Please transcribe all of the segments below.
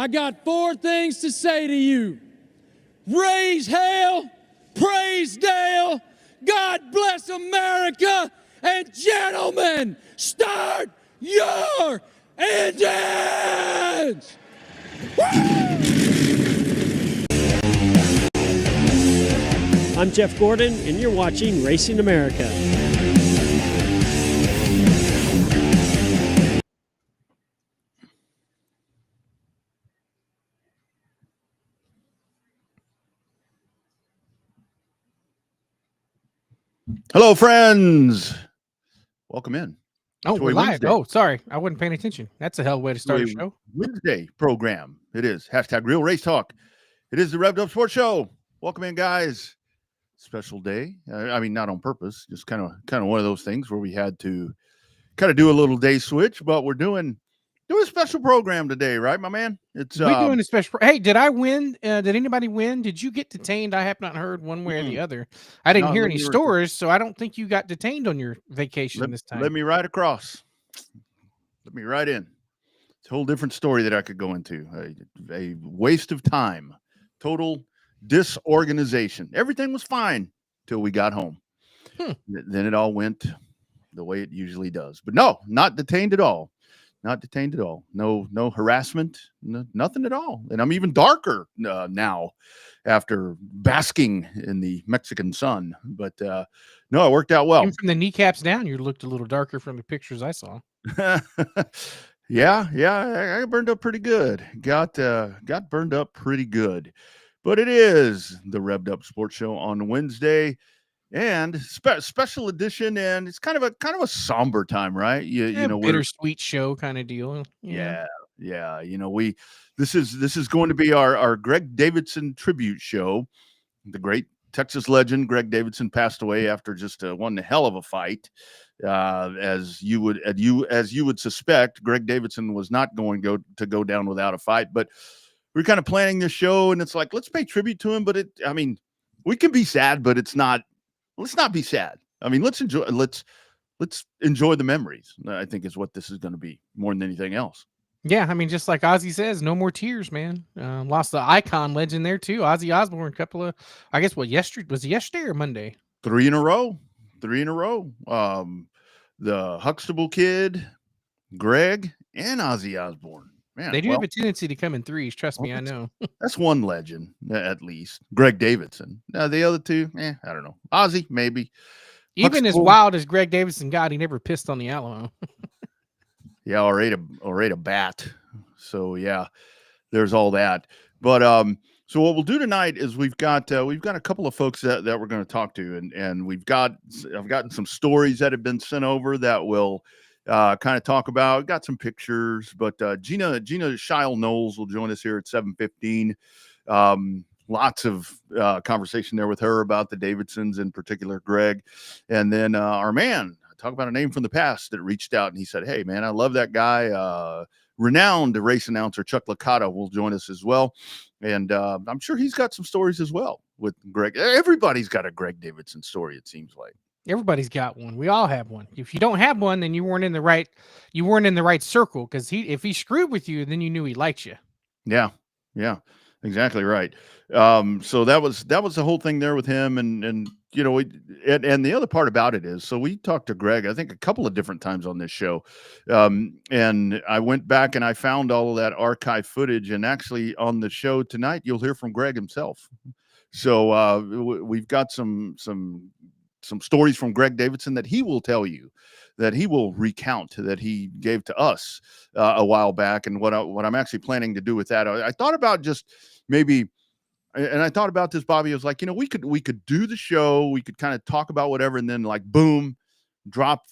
I got 4 things to say to you. Raise hell, praise Dale, God bless America, and gentlemen, start your engines! I'm Jeff Gordon, and you're watching Racing America. Hello, friends. Welcome in. Oh, we're live. Wednesday. Oh, sorry. I wasn't paying attention. That's a hell of a way to start a show. Wednesday program. It is. #Real Race Talk. It is the Revved Up Sports Show. Welcome in, guys. Special day. I mean, not on purpose. Just kind of one of those things where we had to kind of do a little day switch, but we're doing a special program today, right, my man? We're doing a special. Hey, did I win? Did anybody win? Did you get detained? I have not heard one way or the other. I didn't hear any stories, so I don't think you got detained on your vacation this time. Let me ride across. Let me ride in. It's a whole different story that I could go into. A waste of time. Total disorganization. Everything was fine till we got home. Then it all went the way it usually does. But no, not detained at all. Not detained at all. No harassment. Nothing at all. And I'm even darker now after basking in the Mexican sun. But no, it worked out well. Even from the kneecaps down, you looked a little darker from the pictures I saw. Yeah. I burned up pretty good. Got burned up pretty good. But it is the Revved Up Sports Show on Wednesday. And special edition, and it's kind of a somber time, right? You know, bittersweet show kind of deal. Yeah. You know, this is going to be our Greg Davidson tribute show. The great Texas legend Greg Davidson passed away after just one hell of a fight. As you would suspect, Greg Davidson was not going to go down without a fight. But we're kind of planning this show, and it's like, let's pay tribute to him. But we can be sad, but it's not. Let's not be sad. I mean, let's enjoy the memories, I think, is what this is going to be more than anything else. Yeah, I mean, just like Ozzy says, no more tears, man. Lost the icon legend there too. Ozzy Osbourne, was it yesterday or Monday? 3 in a row. The Huxtable Kid, Greg, and Ozzy Osbourne. Man, they do have a tendency to come in threes. Trust me, I know. That's one legend, at least. Greg Davidson. The other two, I don't know. Ozzy, maybe. Even Huxtable, as wild as Greg Davidson got, he never pissed on the Alamo. Yeah, or ate a bat. So yeah, there's all that. But so what we'll do tonight is we've got a couple of folks that we're going to talk to, and I've gotten some stories that have been sent over that will kind of talk about. Got some pictures, but Gina Shy Nolles will join us here at 7:15. Lots of conversation there with her about the Davidsons, in particular Greg, and then our man, talk about a name from the past that reached out and he said, "Hey man, I love that guy." Renowned race announcer Chuck Lacata will join us as well, and I'm sure he's got some stories as well with Greg. Everybody's got a Greg Davidson story, it seems like. Everybody's got one. We all have one. If you don't have one, then you weren't in the right circle, because if he screwed with you, then you knew he liked you. Yeah, exactly right. So that was the whole thing there with him, and you know, and the other part about it is, so we talked to Greg, I think, a couple of different times on this show, and I went back and I found all of that archive footage, and actually on the show tonight you'll hear from Greg himself. So we've got some stories from Greg Davidson that he will tell you, that he will recount, that he gave to us a while back. And what I'm actually planning to do with that, I thought about just maybe, and I thought about this, Bobby. I was like, you know, we could do the show, we could kind of talk about whatever, and then like boom, redrop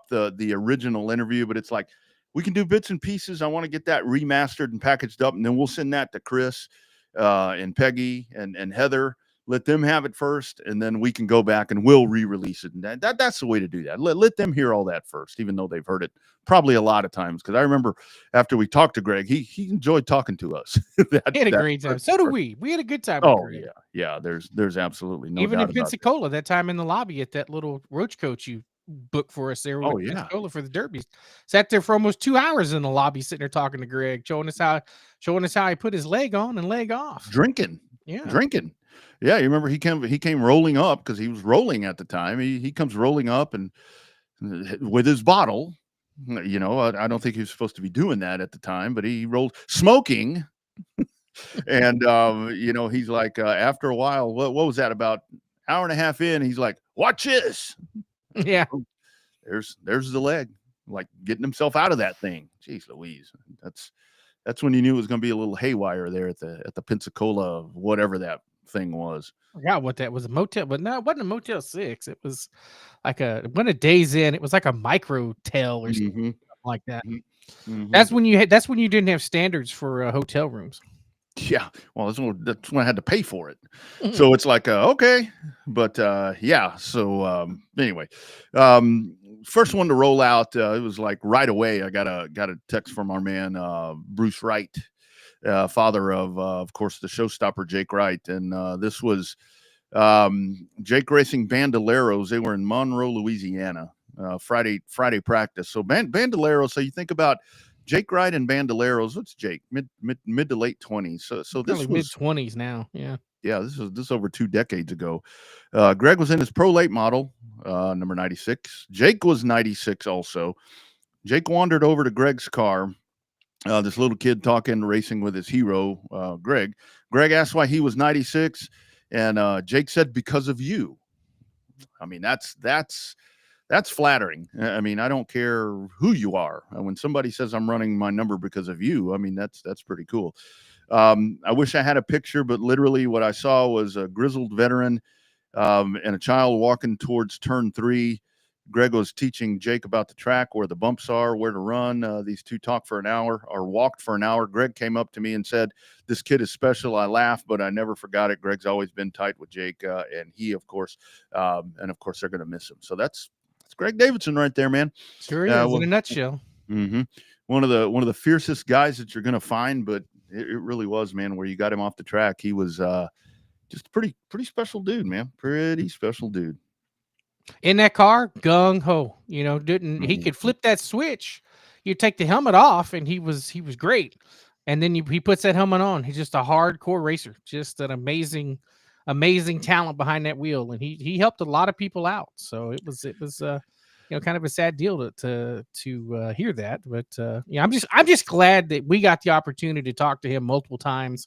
the original interview. But it's like, we can do bits and pieces. I want to get that remastered and packaged up, and then we'll send that to Chris and Peggy and Heather. Let them have it first, and then we can go back and we'll re-release it. And that's the way to do that. Let them hear all that first, even though they've heard it probably a lot of times. Because I remember after we talked to Greg, he enjoyed talking to us. He had a great time. So do we. We had a good time. Oh yeah. There's absolutely no even doubt in Pensacola that time in the lobby at that little roach coach you booked for us there. Oh, With yeah. Pensacola for the Derby. Sat there for almost 2 hours in the lobby, sitting there talking to Greg, showing us how he put his leg on and leg off. Drinking. Yeah, you remember he came rolling up because he was rolling at the time. He comes rolling up and with his bottle. You know, I don't think he was supposed to be doing that at the time, but he rolled smoking. And you know, he's like, after a while, what was that, about hour and a half in, he's like, watch this. Yeah. There's the leg, like getting himself out of that thing. Jeez Louise. That's when you knew it was going to be a little haywire there at the Pensacola, whatever that thing was. I forgot what that was, a motel, but no, it wasn't a Motel 6. It was like one of Days Inn. It was like a microtel or something like that. Mm-hmm. That's when you didn't have standards for hotel rooms. Yeah, well, that's when I had to pay for it. So it's like, okay, but yeah. So anyway, first one to roll out, it was like right away. I got a text from our man Bruce Wright, father of course, the showstopper Jake Wright, and this was Jake Racing Bandoleros. They were in Monroe, Louisiana, Friday practice. So Bandoleros. So you think about Jake Wright and Bandoleros. What's Jake? Mid to late 20s. So this was mid-20s now. Yeah. Yeah, this was over 2 decades ago. Greg was in his Pro Late model, number 96. Jake was 96 also. Jake wandered over to Greg's car. This little kid talking racing with his hero, Greg. Greg asked why he was 96, and Jake said, because of you. I mean, that's flattering. I mean, I don't care who you are. When somebody says I'm running my number because of you, I mean, that's pretty cool. I wish I had a picture, but literally what I saw was a grizzled veteran and a child walking towards turn 3. Greg was teaching Jake about the track, where the bumps are, where to run. These two talked for an hour, or walked for an hour. Greg came up to me and said, this kid is special. I laughed, but I never forgot it. Greg's always been tight with Jake, and he, of course, they're going to miss him. So that's Greg Davidson right there, man. Sure is, in a nutshell. Mm-hmm. One of the fiercest guys that you're going to find, but it really was, man, where you got him off the track. He was just a pretty special dude, man. Pretty special dude. In that car, gung ho. You know, he could flip that switch. You take the helmet off, and he was great. And then he puts that helmet on. He's just a hardcore racer, just an amazing talent behind that wheel, and he helped a lot of people out. So it was kind of a sad deal to hear that. But yeah, I'm just glad that we got the opportunity to talk to him multiple times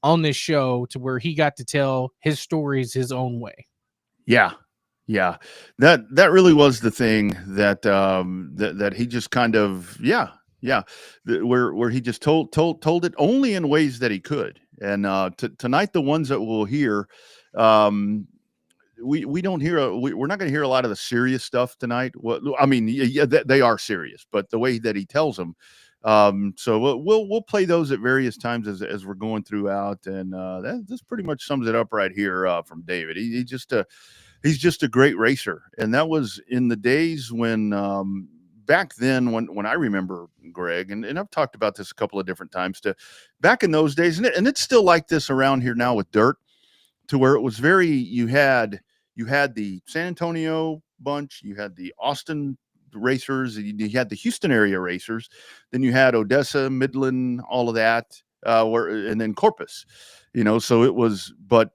on this show, to where he got to tell his stories his own way. Yeah, that really was the thing that that he just kind of where he just told it only in ways that he could. And tonight, the ones that we'll hear, we don't hear we're not going to hear a lot of the serious stuff tonight. I mean, they are serious, but the way that he tells them. So we'll play those at various times as we're going throughout, and this pretty much sums it up right here from David. He's just a great racer, and that was in the days when back then when I remember Greg, and I've talked about this a couple of different times, back in those days, and it's still like this around here now with dirt, to where it was very, you had the San Antonio bunch, you had the Austin racers, you had the Houston area racers, then you had Odessa, Midland, all of that, and then Corpus, so it was, but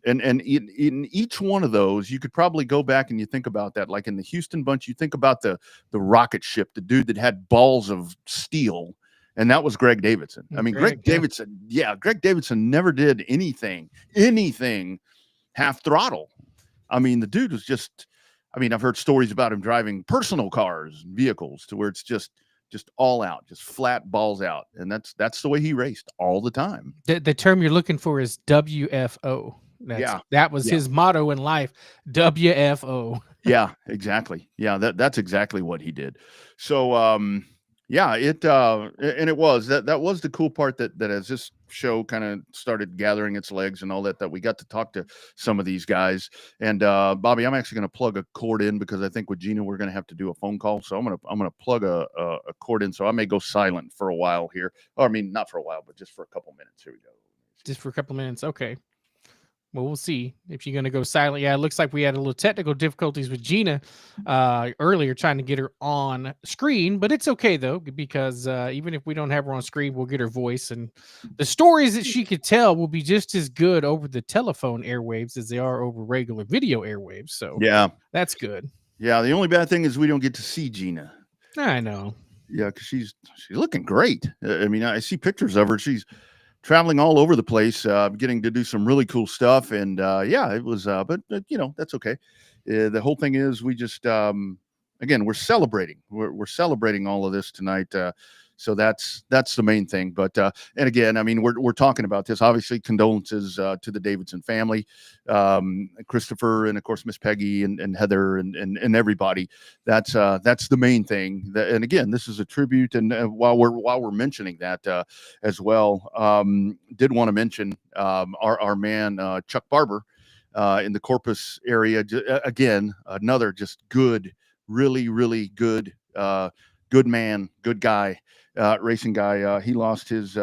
and in each one of those, you could probably go back and you think about that. Like in the Houston bunch, you think about the rocket ship, the dude that had balls of steel, and that was Greg Davidson. I mean, Greg Davidson never did anything half throttle. I mean, the dude was just, I've heard stories about him driving personal cars, vehicles, to where it's just all out, just flat balls out. And that's the way he raced all the time. The term you're looking for is WFO. That was his motto in life. WFO. Yeah, exactly. Yeah, that's exactly what he did. So and it was that was the cool part, that as this show kind of started gathering its legs and all that we got to talk to some of these guys. And Bobby, I'm actually going to plug a cord in, because I think with Gina we're going to have to do a phone call. So I'm going to plug a cord in, so I may go silent for a while here. Or not for a while, but just for a couple minutes. Here we go. Just for a couple minutes. Okay. Well, we'll see if you're going to go silent. Yeah, it looks like we had a little technical difficulties with Gina earlier trying to get her on screen, but it's okay though, because even if we don't have her on screen, we'll get her voice, and the stories that she could tell will be just as good over the telephone airwaves as they are over regular video airwaves. So Yeah, that's good. Yeah, the only bad thing is we don't get to see Gina. I know. Yeah, because she's looking great. I mean, I see pictures of her. She's traveling all over the place, getting to do some really cool stuff. And yeah, it was, but you know, that's okay. The whole thing is we just, again, we're celebrating. We're celebrating all of this tonight. So that's the main thing. But and again, I mean, we're talking about this. Obviously, condolences to the Davidson family, Christopher, and of course Miss Peggy and Heather and everybody. That's the main thing. And again, this is a tribute. And while we're mentioning that as well, did want to mention our man Chuck Barber in the Corpus area. Again, another just good, really good, good man, good guy. Racing guy. He lost his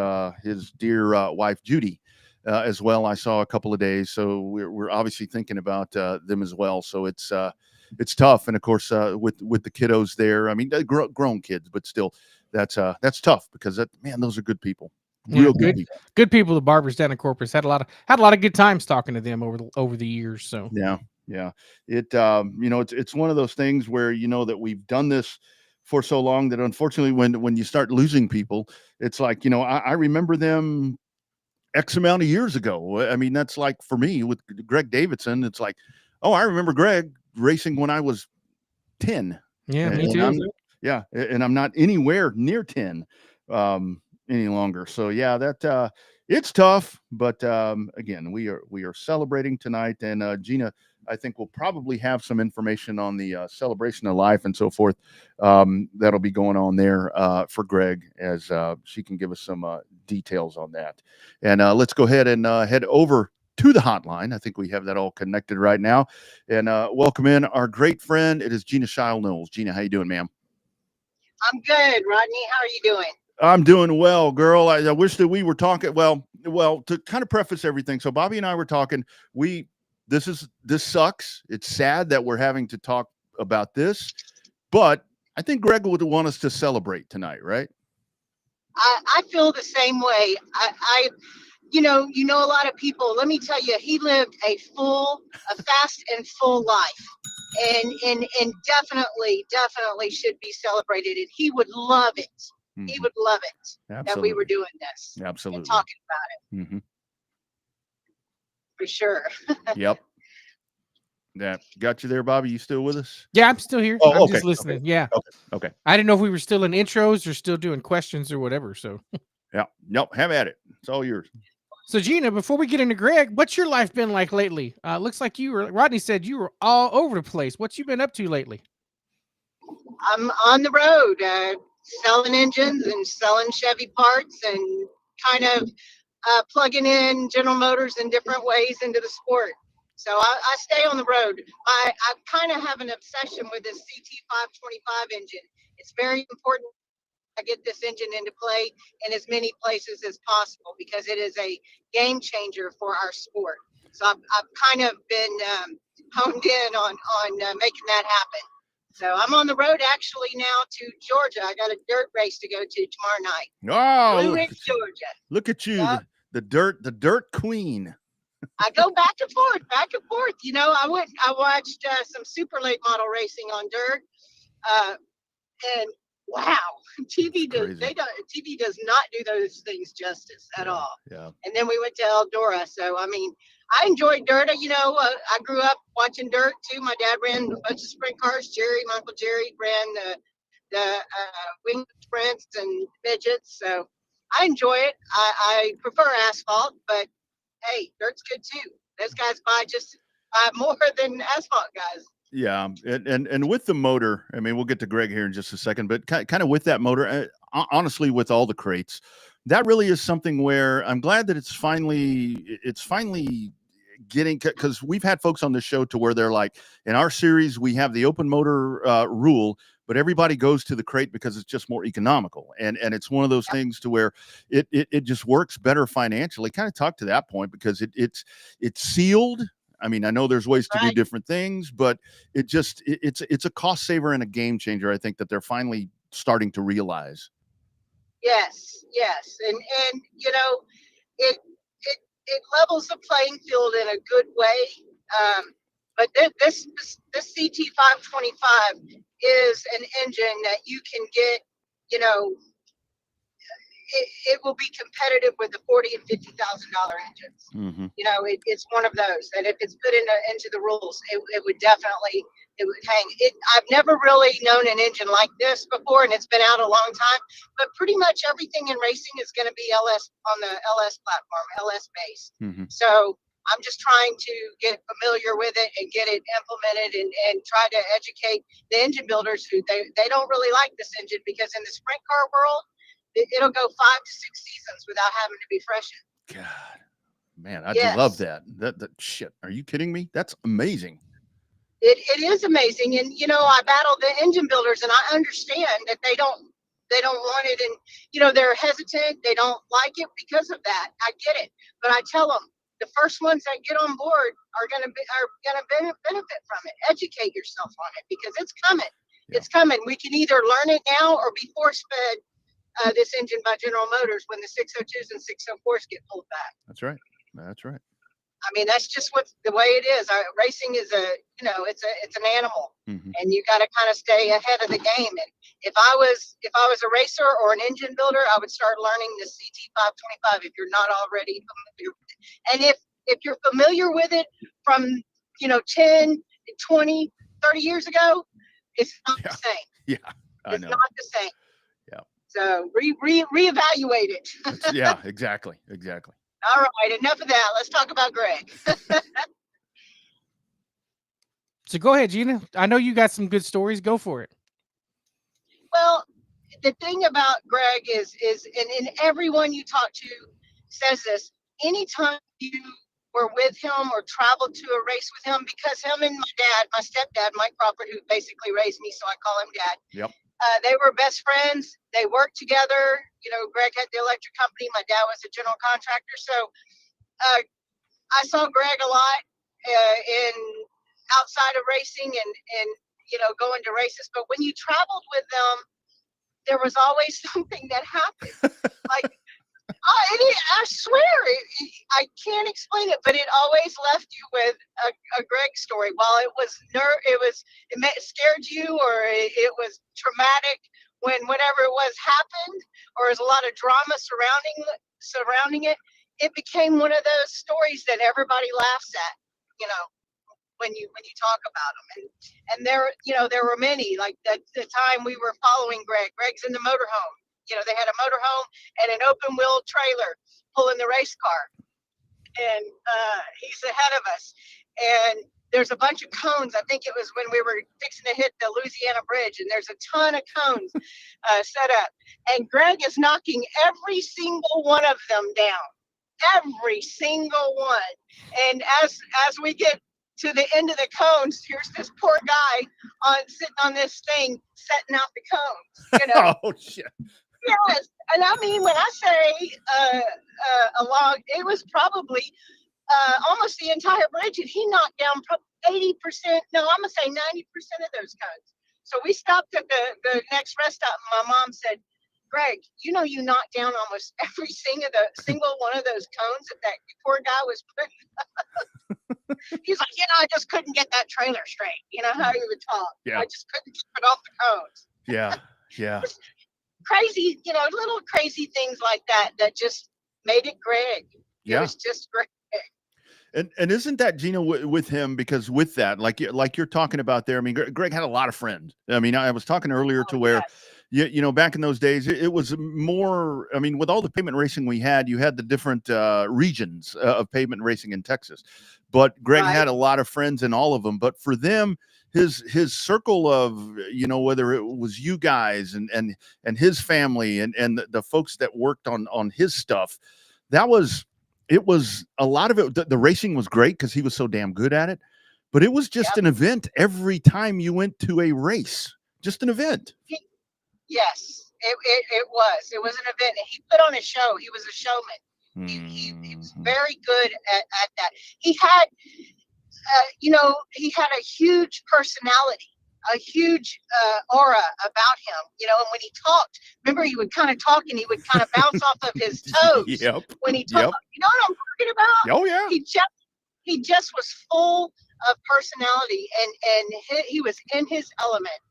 dear wife Judy as well. I saw a couple of days, so we're obviously thinking about them as well. So it's tough, and of course with the kiddos there. I mean, grown kids, but still, that's tough because those are good people. Real good people. The barbers down in Corpus had a lot of good times talking to them over the years. So yeah. It you know, it's one of those things where you know that we've done this for so long that unfortunately when you start losing people, it's like, you know, I remember them X amount of years ago. I mean, that's like for me with Greg Davidson, it's like, oh, I remember Greg racing when I was 10. Yeah, me too. And I'm not anywhere near 10 any longer. So yeah, that it's tough, but again, we are celebrating tonight, and Gina, I think we'll probably have some information on the celebration of life and so forth. That'll be going on there for Greg as she can give us some details on that. And let's go ahead and head over to the hotline. I think we have that all connected right now. And welcome in our great friend. It is Gina Shy Nolles. Gina, how you doing, ma'am? I'm good, Rodney. How are you doing? I'm doing well, girl. I wish that we were talking. Well, to kind of preface everything. So Bobby and I were talking. This sucks. It's sad that we're having to talk about this, but I think Greg would want us to celebrate tonight, right? I feel the same way. I you know, a lot of people, let me tell you, he lived a fast and full life, and definitely should be celebrated. And he would love it. Mm-hmm. He would love it. Absolutely. That we were doing this. Absolutely. And talking about it. Mm-hmm. For sure. Yep. Yeah. Got you there, Bobby. You still with us? Yeah, I'm still here. I'm just listening. Okay. Yeah. Okay. I didn't know if we were still in intros or still doing questions or whatever. So yeah. Nope. Have at it. It's all yours. So Gina, before we get into Greg, what's your life been like lately? Looks like Rodney said you were all over the place. What you been up to lately? I'm on the road, selling engines and selling Chevy parts and kind of plugging in General Motors in different ways into the sport. So I stay on the road. I kind of have an obsession with this CT525 engine. It's very important I get this engine into play in as many places as possible because it is a game changer for our sport. So I've kind of been honed in on making that happen. So I'm on the road actually now to Georgia. I got a dirt race to go to tomorrow night. Oh, Blue Ridge, Georgia. Look at you, yep. the dirt queen. I go back and forth. You know, I watched some super late model racing on dirt, and wow, TV does not do those things justice at all. Yeah. And then we went to Eldora. So I mean, I enjoyed dirt. You know, I grew up watching dirt too. My dad ran a bunch of sprint cars. My Uncle Jerry ran the wing sprints and midgets. So I enjoy it. I prefer asphalt, but hey, dirt's good too. Those guys buy more than asphalt guys. Yeah, and with the motor, I mean, we'll get to Greg here in just a second, but kind of with that motor, honestly, with all the crates, that really is something where I'm glad that it's finally getting, because we've had folks on this show to where they're like, in our series, we have the open motor rule, but everybody goes to the crate because it's just more economical. And it's one of those things to where it just works better financially. Kind of talk to that point, because it's sealed. I mean, I know there's ways to do different things, but it's a cost saver and a game changer. I think that they're finally starting to realize. Yes, and you know, it levels the playing field in a good way. But this CT525 is an engine that you can get, you know, it will be competitive with the $40,000 and $50,000 engines. Mm-hmm. You know, it's one of those that if it's put into the rules, it would definitely, it would hang. I've never really known an engine like this before, and it's been out a long time. But pretty much everything in racing is going to be LS on the LS platform, LS based. Mm-hmm. So I'm just trying to get familiar with it and get it implemented, and try to educate the engine builders who they don't really like this engine, because in the sprint car world, it'll go 5 to 6 seasons without having to be freshened. God, man, I love that. That shit. Are you kidding me? That's amazing. It is amazing. And, you know, I battle the engine builders, and I understand that they don't want it. And, you know, they're hesitant. They don't like it because of that. I get it. But I tell them, the first ones that get on board are going to benefit from it. Educate yourself on it, because it's coming. Yeah. It's coming. We can either learn it now or be force fed this engine by General Motors when the 602s and 604s get pulled back. That's right. That's right. I mean, that's just the way it is. Racing is it's an animal, mm-hmm. and you got to kind of stay ahead of the game. And if I was a racer or an engine builder, I would start learning the CT525 if you're not already familiar with it. And if you're familiar with it from, 10, 20, 30 years ago, it's not the same. Yeah, it's not the same. Yeah. So reevaluate it. Yeah, exactly. All right, enough of that. Let's talk about Greg. So go ahead, Gina. I know you got some good stories. Go for it. Well, the thing about Greg is and everyone you talk to says this. Anytime you were with him or traveled to a race with him, because him and my stepdad, Mike Crawford, who basically raised me, so I call him Dad. Yep. They were best friends. They worked together. Greg had the electric company. My dad was a general contractor. So I saw Greg a lot in outside of racing and going to races. But when you traveled with them, there was always something that happened. Like, I swear, I can't explain it, but it always left you with a Greg story. While it scared you, or it was traumatic whenever it was happened, or there's a lot of drama surrounding it, it became one of those stories that everybody laughs at, when you talk about them. And there were many, like the time we were following Greg's in the motorhome. They had a motorhome and an open wheel trailer pulling the race car, and he's ahead of us. And there's a bunch of cones. I think it was when we were fixing to hit the Louisiana Bridge, and there's a ton of cones set up. And Greg is knocking every single one of them down, every single one. And as we get to the end of the cones, here's this poor guy sitting on this thing setting out the cones. Oh shit. Yes, and I mean, when I say along, it was probably almost the entire bridge, and he knocked down 80%. No, I'm gonna say 90% of those cones. So we stopped at the next rest stop, and my mom said, "Greg, you knocked down almost every single one of those cones that poor guy was putting." He's like, I just couldn't get that trailer straight. You know how he would talk. Yeah. I just couldn't get it off the cones. Yeah. Crazy, little crazy things like that just made it Greg. Yeah. It was just Greg. And isn't that, Gina, with him, because with that, like you're talking about there, I mean, Greg had a lot of friends. I mean, I was talking earlier to where, yes. Back in those days, it was more, I mean, with all the pavement racing we had, you had the different regions of pavement racing in Texas. But Greg had a lot of friends in all of them. But for them, his circle of, whether it was you guys and his family and the folks that worked on his stuff, it was a lot of it. The racing was great because he was so damn good at it. But it was just an event every time you went to a race. just an event. Yes, it was. It was an event. And he put on a show. He was a showman. He was very good at that. He had, he had a huge personality, a huge aura about him, and when he talked, remember, he would kind of talk and he would kind of bounce off of his toes Yep. when he talked. Yep. You know what I'm talking about? Oh yeah. He just was full of personality, and he was in his element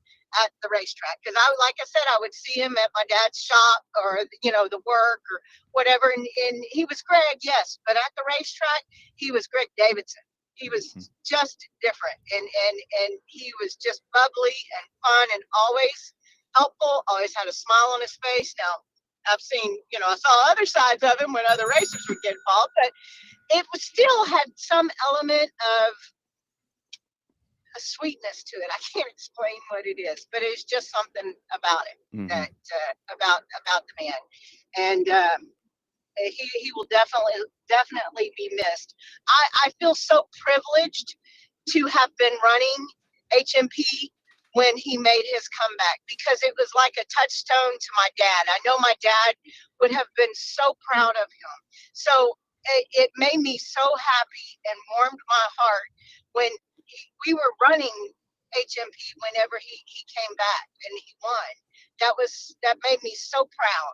at the racetrack. Because like I said, I would see him at my dad's shop, or the work or whatever, and he was Greg, yes, but at the racetrack he was Greg Davidson. He was just different, and he was just bubbly and fun and always helpful, always had a smile on his face. Now, I've seen, I saw other sides of him when other racers would get involved, but it was still had some element of a sweetness to it. I can't explain what it is, but it's just something about it that about the man, and he will definitely be missed. I feel so privileged to have been running HMP when he made his comeback, because it was like a touchstone to my dad. I know my dad would have been so proud of him. So it made me so happy and warmed my heart when we were running HMP whenever he came back and he won. That made me so proud.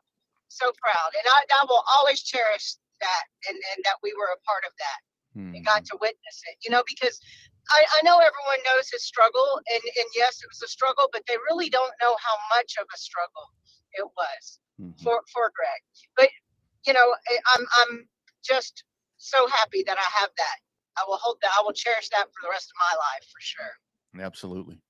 So proud, and I will always cherish that, and that we were a part of that and got to witness it, because I know everyone knows his struggle, and yes, it was a struggle, but they really don't know how much of a struggle it was for Greg. But I'm just so happy that I have that. I will hold that. I will cherish that for the rest of my life, for sure. Absolutely.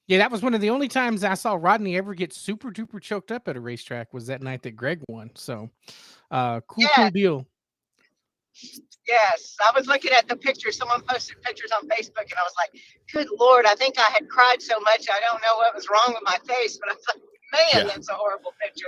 Yeah, that was one of the only times I saw Rodney ever get super duper choked up at a racetrack, was that night that Greg won. So cool deal. Yes, I was looking at the pictures. Someone posted pictures on Facebook, and I was like, good Lord, I think I had cried so much. I don't know what was wrong with my face, but I was like, man, that's a horrible picture.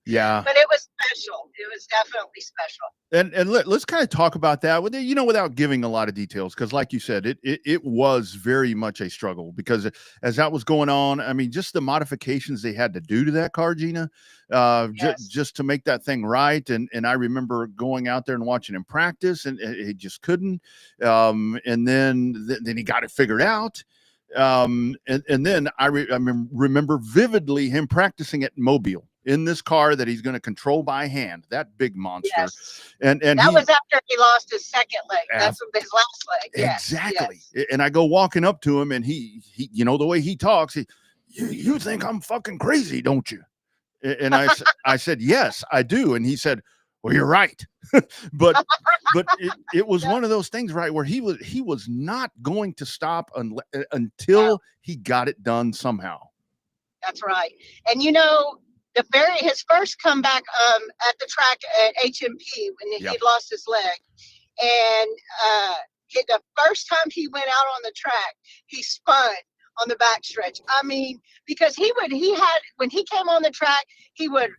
Yeah. But it was special. It was definitely special. And let's kind of talk about that with without giving a lot of details, because like you said, it was very much a struggle, because as that was going on, I mean, just the modifications they had to do to that car, Gina, just to make that thing right. And I remember going out there and watching him practice, and he just couldn't. And then he got it figured out. And then I remember vividly him practicing at Mobile in this car that he's going to control by hand, that big monster. Yes. And that was after he lost his second leg. That's his last leg. Yes. Exactly. Yes. And I go walking up to him, and he the way he talks, you think I'm fucking crazy, don't you? And I said, yes, I do. And he said, well, you're right. but it was one of those things, right, where he was not going to stop until he got it done somehow. That's right. And his first comeback at the track at HMP when he lost his leg, and the first time he went out on the track, he spun on the backstretch. I mean, because when he came on the track, he would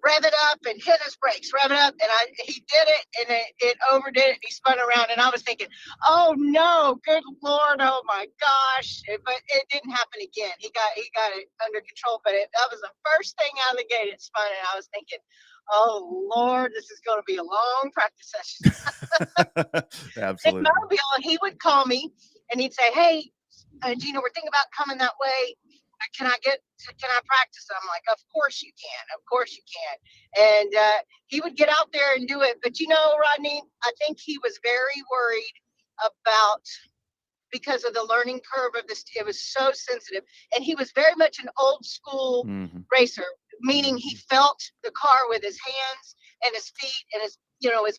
rev it up and hit his brakes, rev it up, and he did it, and it overdid it, and he spun around, and I was thinking, oh no, good Lord, oh my gosh. But it didn't happen again. He got it under control, but that was the first thing out of the gate. It spun, and I was thinking, oh Lord, this is going to be a long practice session. Absolutely. In Mobile, he would call me and he'd say, hey, Gina, we're thinking about coming that way. Can I practice? I'm like, of course you can. And he would get out there and do it. But Rodney, I think he was very worried about, because of the learning curve of this, it was so sensitive. And he was very much an old school racer, meaning he felt the car with his hands and his feet and his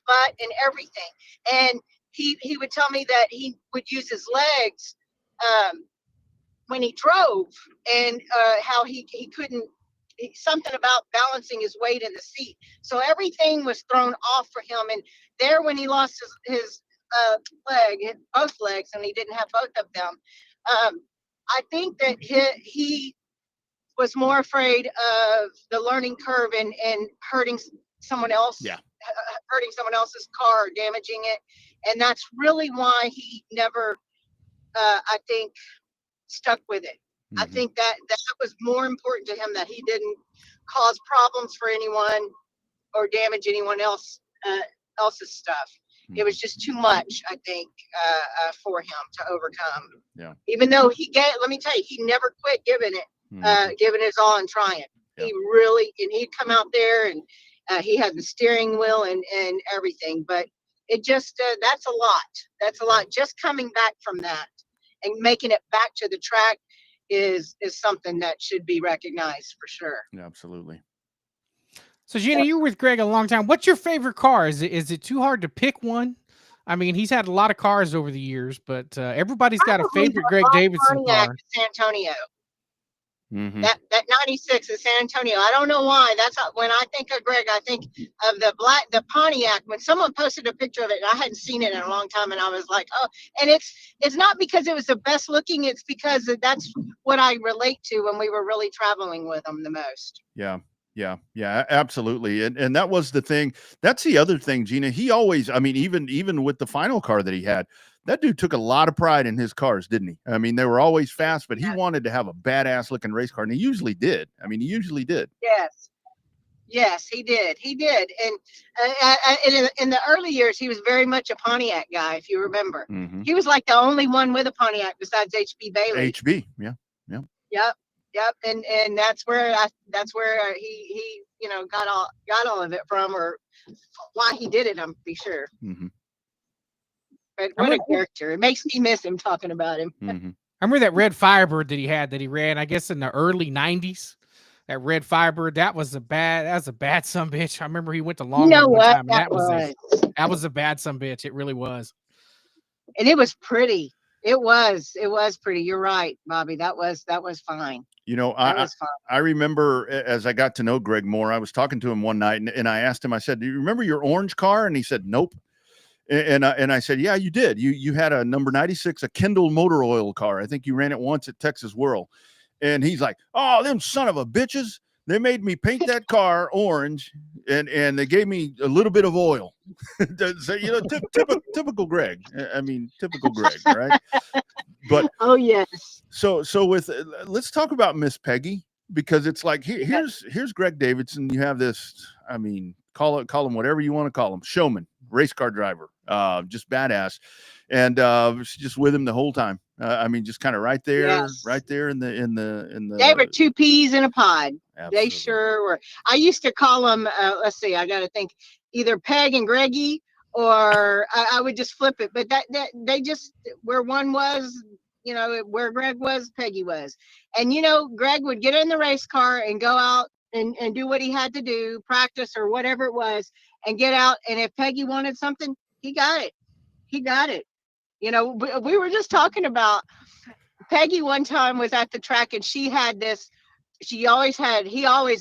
butt and everything. And he would tell me that he would use his legs when he drove, and how he couldn't, something about balancing his weight in the seat. So everything was thrown off for him. And there, when he lost his both legs, and he didn't have both of them, I think that he was more afraid of the learning curve and hurting someone else, hurting someone else's car, damaging it. And that's really why he never, I think, stuck with it. I think that was more important to him, that he didn't cause problems for anyone or damage anyone else's stuff. It was just too much, I think, for him to overcome. Yeah. Even though let me tell you, he never quit giving his all and trying. Yeah. He really, and he'd come out there and he had the steering wheel and everything, but it just, that's a lot. That's a lot. Just coming back from that and making it back to the track is something that should be recognized for sure. Yeah, absolutely. So Gina, you were with Greg a long time. What's your favorite car? Is it too hard to pick one? I mean, he's had a lot of cars over the years, but everybody's got a favorite Greg Davidson car. San Antonio. Mm-hmm. That 96 is San Antonio. I don't know why. That's when I think of Greg, I think of the Pontiac. When someone posted a picture of it, and I hadn't seen it in a long time, and I was like, oh. And it's not because it was the best looking. It's because that's what I relate to when we were really traveling with him the most. Yeah. Yeah, absolutely. And that was the thing. That's the other thing, Gina. He always, I mean, even with the final car that he had, that dude took a lot of pride in his cars, didn't he? I mean, they were always fast, but he wanted to have a badass looking race car, and he usually did. I mean, he usually did. Yes, he did. And in the early years, he was very much a Pontiac guy, if you remember. Mm-hmm. He was like the only one with a Pontiac besides HB Bailey. HB, yeah. Yep, and that's where he got all of it from, or why he did it. I'm pretty sure. Mm-hmm. But what a character! It makes me miss him talking about him. Mm-hmm. I remember that red Firebird that he ran, I guess, in the early '90s. That red Firebird, that was a bad sumbitch. I remember he went to Long. You know what? Time, that was a bad sumbitch. It really was. And it was pretty. It was pretty. You're right, Bobby. That was fine. I remember as I got to know Greg more, I was talking to him one night and I asked him, I said, do you remember your orange car? And he said, nope. And I said, yeah, you did. You had a number 96, a Kendall motor oil car. I think you ran it once at Texas Whirl. And he's like, oh, them son of a bitches. They made me paint that car orange and they gave me a little bit of oil. So, typical Greg. I mean, typical Greg, right? But oh yes. So with let's talk about Miss Peggy, because it's like here's Greg Davidson. You have this, I mean, call him whatever you want to call him, showman, race car driver, just badass, and she's just with him the whole time. I mean, just kind of right there in the. They were two peas in a pod. Absolutely. They sure were. I used to call them. Let's see, I got to think, either Peg and Greggy, or I would just flip it. But that they just, where one was, where Greg was, Peggy was. And Greg would get in the race car and go out and do what he had to do, practice or whatever it was, and get out. And if Peggy wanted something, he got it. We were just talking about Peggy one time was at the track, and she had this, he always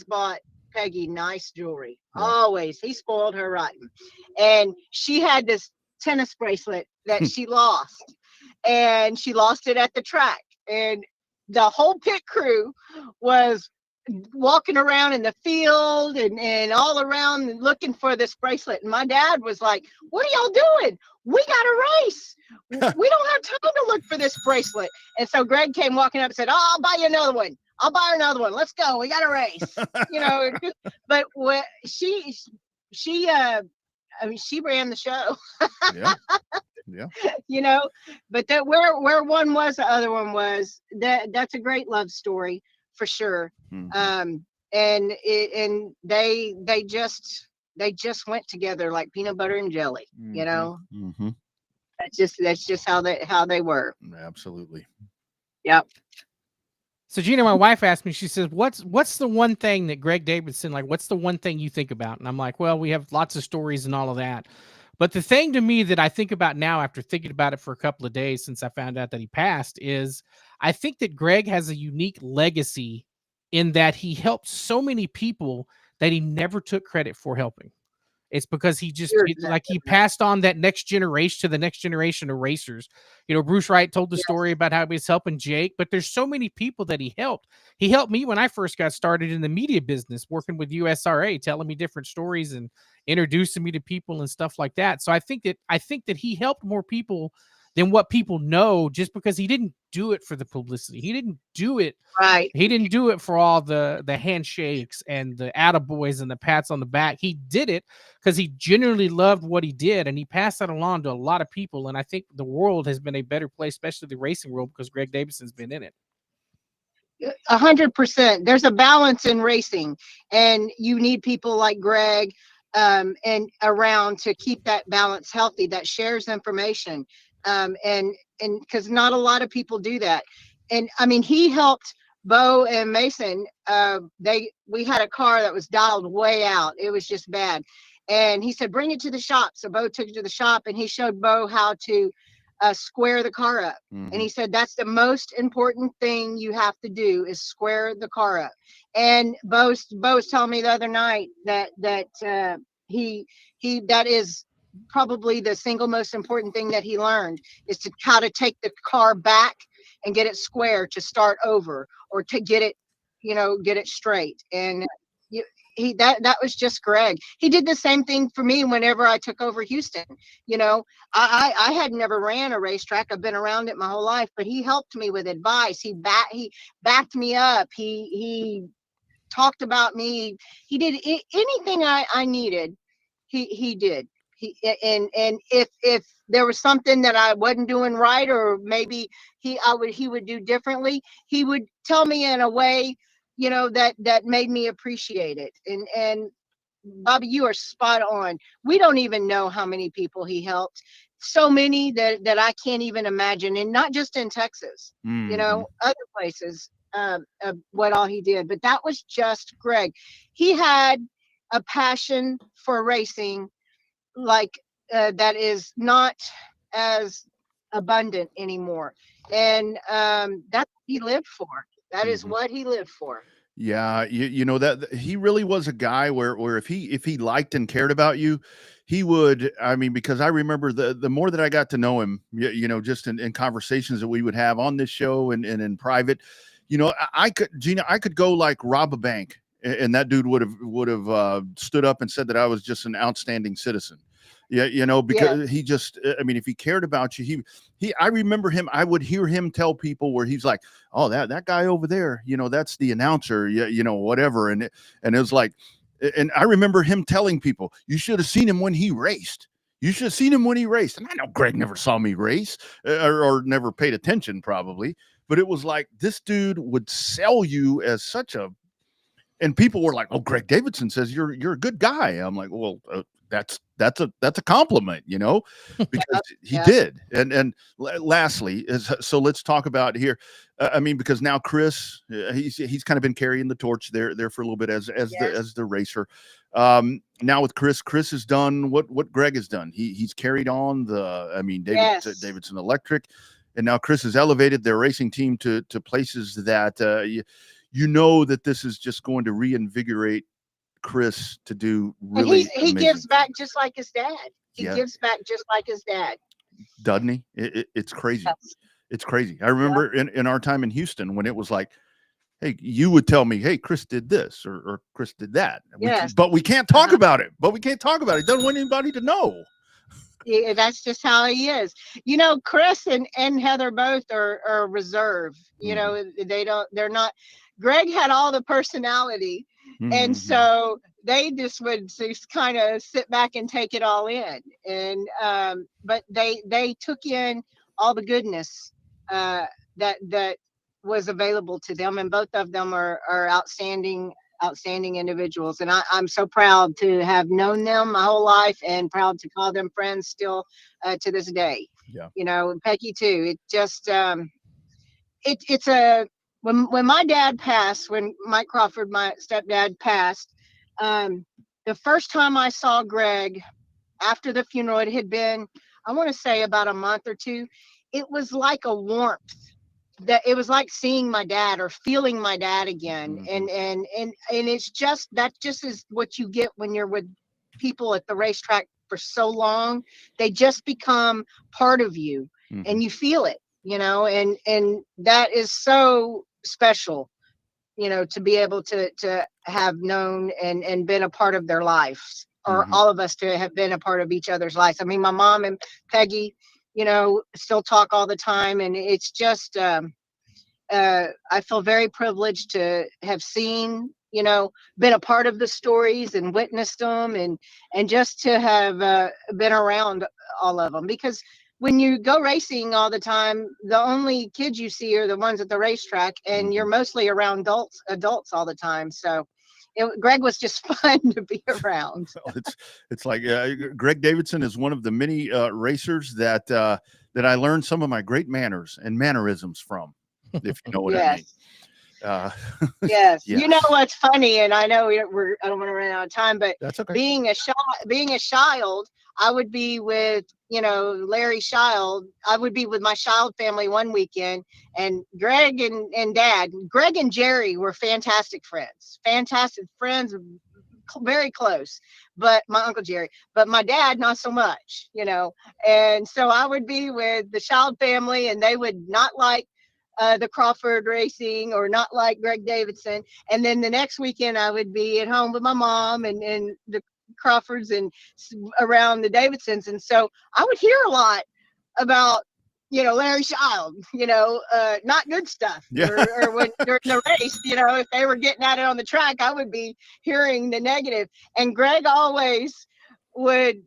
bought Peggy nice jewelry. Yeah. Always. He spoiled her rotten. And she had this tennis bracelet that she lost, and she lost it at the track. And the whole pit crew was walking around in the field and all around looking for this bracelet. And my dad was like, what are y'all doing? We got to race. We don't have time to look for this bracelet. And so Greg came walking up and said, oh, I'll buy you another one. Let's go. We got to race. But she ran the show. Yeah. But that where one was, the other one was. That's a great love story for sure. Mm-hmm. And they just went together like peanut butter and jelly. Mm-hmm. Mm-hmm. That's just how they were. Absolutely. Yep. So Gina, my wife asked me, she says, what's the one thing that Greg Davidson, like, what's the one thing you think about? And I'm like, well, we have lots of stories and all of that. But the thing to me that I think about now, after thinking about it for a couple of days since I found out that he passed, is I think that Greg has a unique legacy in that he helped so many people that he never took credit for helping. It's because he just he passed on that next generation to the next generation of racers. Bruce Wright told the story about how he was helping Jake, but there's so many people that he helped. He helped me when I first got started in the media business, working with USRA, telling me different stories and introducing me to people and stuff like that. So I think that he helped more people than what people know, just because he didn't do it for the publicity. He didn't do it. Right. He didn't do it for all the handshakes and the attaboys and the pats on the back. He did it because he genuinely loved what he did, and he passed that along to a lot of people. And I think the world has been a better place, especially the racing world, because Greg Davidson's been in it. 100%. There's a balance in racing, and you need people like Greg and around to keep that balance healthy, that shares information. And because not a lot of people do that. And I mean, he helped Bo and Mason. We had a car that was dialed way out. It was just bad. And he said, bring it to the shop. So Bo took it to the shop, and he showed Bo how to square the car up. Mhm. And he said, that's the most important thing you have to do, is square the car up. And Bo was telling me the other night that that is probably the single most important thing that he learned, is to how to take the car back and get it square to start over, or to get it, get it straight. And that was just Greg. He did the same thing for me whenever I took over Houston. I had never ran a racetrack. I've been around it my whole life, but he helped me with advice. He backed me up. He talked about me. He did anything I needed. He did. And if there was something that I wasn't doing right, or maybe he would do differently, he would tell me in a way, that made me appreciate it. And Bobby, you are spot on. We don't even know how many people he helped. So many that I can't even imagine, and not just in Texas, other places, what all he did. But that was just Greg. He had a passion for racing, like that is not as abundant anymore. And that's what he lived for. That is what he lived for. Yeah, you know that he really was a guy where if he liked and cared about you, he would. I mean, because I remember the more that I got to know him, just in conversations that we would have on this show and in private, I could go like rob a bank, and that dude would have stood up and said that I was just an outstanding citizen. Yeah, because he just, I mean, if he cared about you, I remember him, I would hear him tell people where he's like, oh, that guy over there, that's the announcer, whatever. And it was like, and I remember him telling people, you should have seen him when he raced. You should have seen him when he raced. And I know Greg never saw me race or never paid attention probably, but it was like, this dude would sell you as such a, and people were like, oh, Greg Davidson says you're a good guy. I'm like, well, that's a compliment, because he did. And lastly so let's talk about here. I mean, because now Chris, he's kind of been carrying the torch there for a little bit as the racer. Now with Chris has done what Greg has done. He's carried on Davidson Electric, and now Chris has elevated their racing team to places that that this is just going to reinvigorate Chris to do really. He gives back just like his dad. He gives back just like his dad, doesn't he? It's crazy. Yes. It's crazy. I remember in our time in Houston when it was like, hey, you would tell me, hey, Chris did this or Chris did that. But we can't talk about it. He doesn't want anybody to know. Yeah, that's just how he is. Chris and Heather both are reserved. They're not. Greg had all the personality. And so they just would just kind of sit back and take it all in. And but they took in all the goodness that was available to them, and both of them are outstanding individuals. And I'm so proud to have known them my whole life, and proud to call them friends still to this day. Yeah. Peggy too. It just it's a when my dad passed, when Mike Crawford, my stepdad, passed, the first time I saw Greg after the funeral, it had been, I want to say, about a month or two. It was like a warmth. That it was like seeing my dad or feeling my dad again. And it's just, that just is what you get when you're with people at the racetrack for so long. They just become part of you, and you feel it, and that is so special, to be able to have known and been a part of their lives, or all of us to have been a part of each other's lives. I mean, my mom and Peggy, still talk all the time. And it's just, I feel very privileged to have seen, been a part of the stories and witnessed them, and just to have been around all of them. Because when you go racing all the time, the only kids you see are the ones at the racetrack, and you're mostly around adults all the time. So Greg was just fun to be around. Well, it's like Greg Davidson is one of the many racers that I learned some of my great manners and mannerisms from, if you know what I mean. Yes. Yes. You know what's funny, and I know I don't want to run out of time, but That's okay. being a child, I would be with, Larry Child. I would be with my Child family one weekend, and Greg and Dad, Greg and Jerry were fantastic friends, very close. But my Uncle Jerry, but my dad, not so much, And so I would be with the Child family, and they would not like the Crawford racing, or not like Greg Davidson. And then the next weekend I would be at home with my mom and the Crawfords and around the Davidsons. And so I would hear a lot about, Larry Child, not good stuff. Yeah. Or when during the race, if they were getting at it on the track, I would be hearing the negative. And Greg always would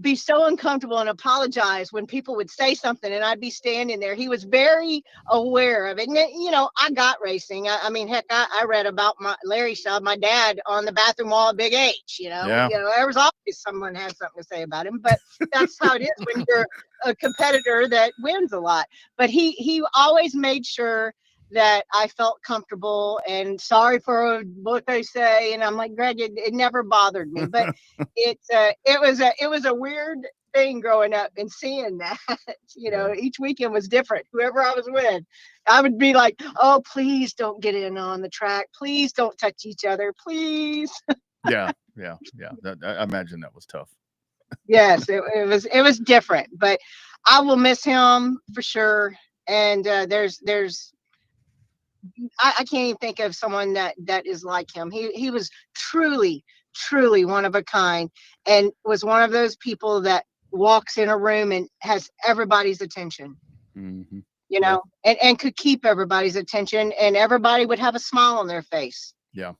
be so uncomfortable and apologize when people would say something, and I'd be standing there. He was very aware of it. And, I got racing. I mean, heck, I read about Larry Shaw, my dad, on the bathroom wall at Big H, Yeah. There was always someone had something to say about him, but that's how it is when you're a competitor that wins a lot. But he always made sure that I felt comfortable and sorry for what they say. And I'm like, Greg, it never bothered me, but it was a weird thing growing up and seeing that, each weekend was different. Whoever I was with, I would be like, oh, please don't get in on the track. Please don't touch each other. Please. Yeah. I imagine that was tough. Yes, it was different, but I will miss him for sure. And I can't even think of someone that is like him. He was truly one of a kind, and was one of those people that walks in a room and has everybody's attention, Mm-hmm. and could keep everybody's attention, and everybody would have a smile on their face. Yeah.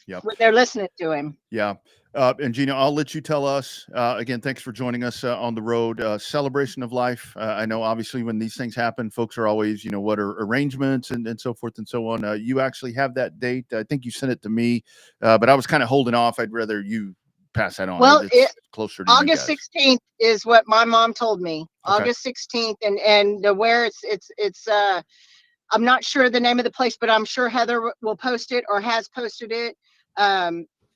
Yeah. When they're listening to him. Yeah. And Gina, I'll let you tell us, again, thanks for joining us on the road. Celebration of life. I know obviously when these things happen, folks are always, what are arrangements and so forth and so on. You actually have that date. I think you sent it to me, but I was kind of holding off. I'd rather you pass that on. Well, it's closer to August 16th is what my mom told me. Okay. August 16th, and where it's I'm not sure the name of the place, but I'm sure Heather will post it, or has posted it,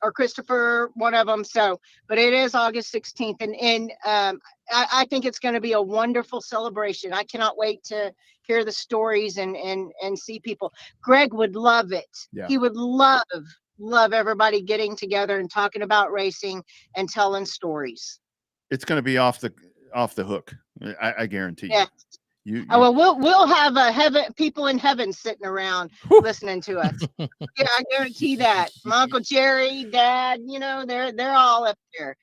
or Christopher, one of them. So, but it is August 16th, and I think it's going to be a wonderful celebration. I cannot wait to hear the stories and see people. Greg would love it. Yeah. He would love everybody getting together and talking about racing and telling stories. It's going to be off the hook. I guarantee Yeah. you. Well, we'll have people in heaven sitting around listening to us. Yeah, I guarantee that. My Uncle Jerry, Dad, they're all up there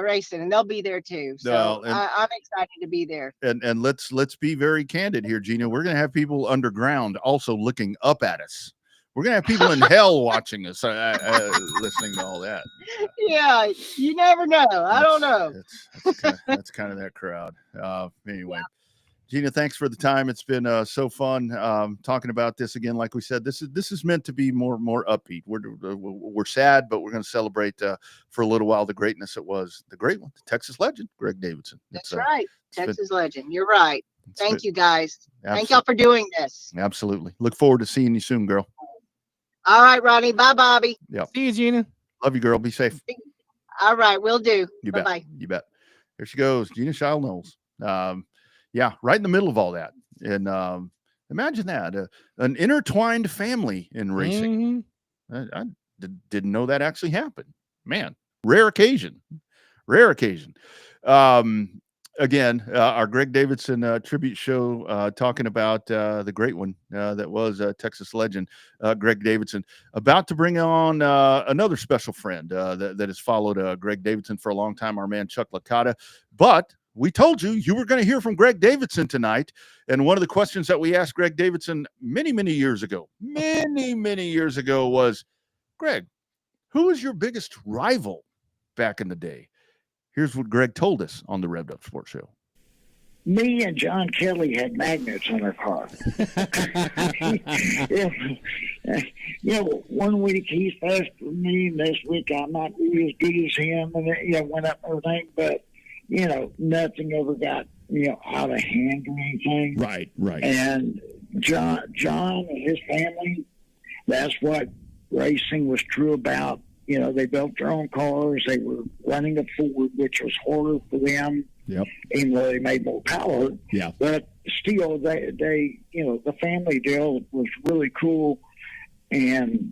racing, and they'll be there too. So I'm excited to be there. And let's be very candid here, Gina. We're going to have people underground also looking up at us. We're going to have people in hell watching us, listening to all that. Yeah, you never know. I don't know. That's kind of that crowd. Anyway, Gina, thanks for the time. It's been so fun talking about this again. Like we said, this is meant to be more upbeat. We're sad, but we're going to celebrate for a little while the greatness it was. The great one, the Texas legend, Greg Davidson. That's right, Texas legend. You're right. Thank you, guys. Absolutely. Thank y'all for doing this. Absolutely. Look forward to seeing you soon, girl. All right, Ronnie. Bye, Bobby. Yeah. See you, Gina. Love you, girl. Be safe. All right, will do. You Bye-bye. bet. You bet. There she goes, Gina Shy Nolles. Yeah, right in the middle of all that. And imagine that, an intertwined family in racing. Mm-hmm. I didn't know that actually happened. Man, rare occasion. Again, our Greg Davidson tribute show talking about the great one that was Texas legend, Greg Davidson, about to bring on another special friend that has followed Greg Davidson for a long time, our man Chuck Lacata. But we told you were going to hear from Greg Davidson tonight. And one of the questions that we asked Greg Davidson many years ago was, Greg, who was your biggest rival back in the day? Here's what Greg told us on the Revved Up Sports Show. Me and John Kelly had magnets on our car. One week he's faster than me, next week I'm not really as good as him, and went up and everything, but nothing ever got out of hand or anything. Right. And John and his family, that's what racing was true about. They built their own cars. They were running a Ford, which was harder for them. Yep. Even though they made more power. Yeah. But still, they the family deal was really cool. And,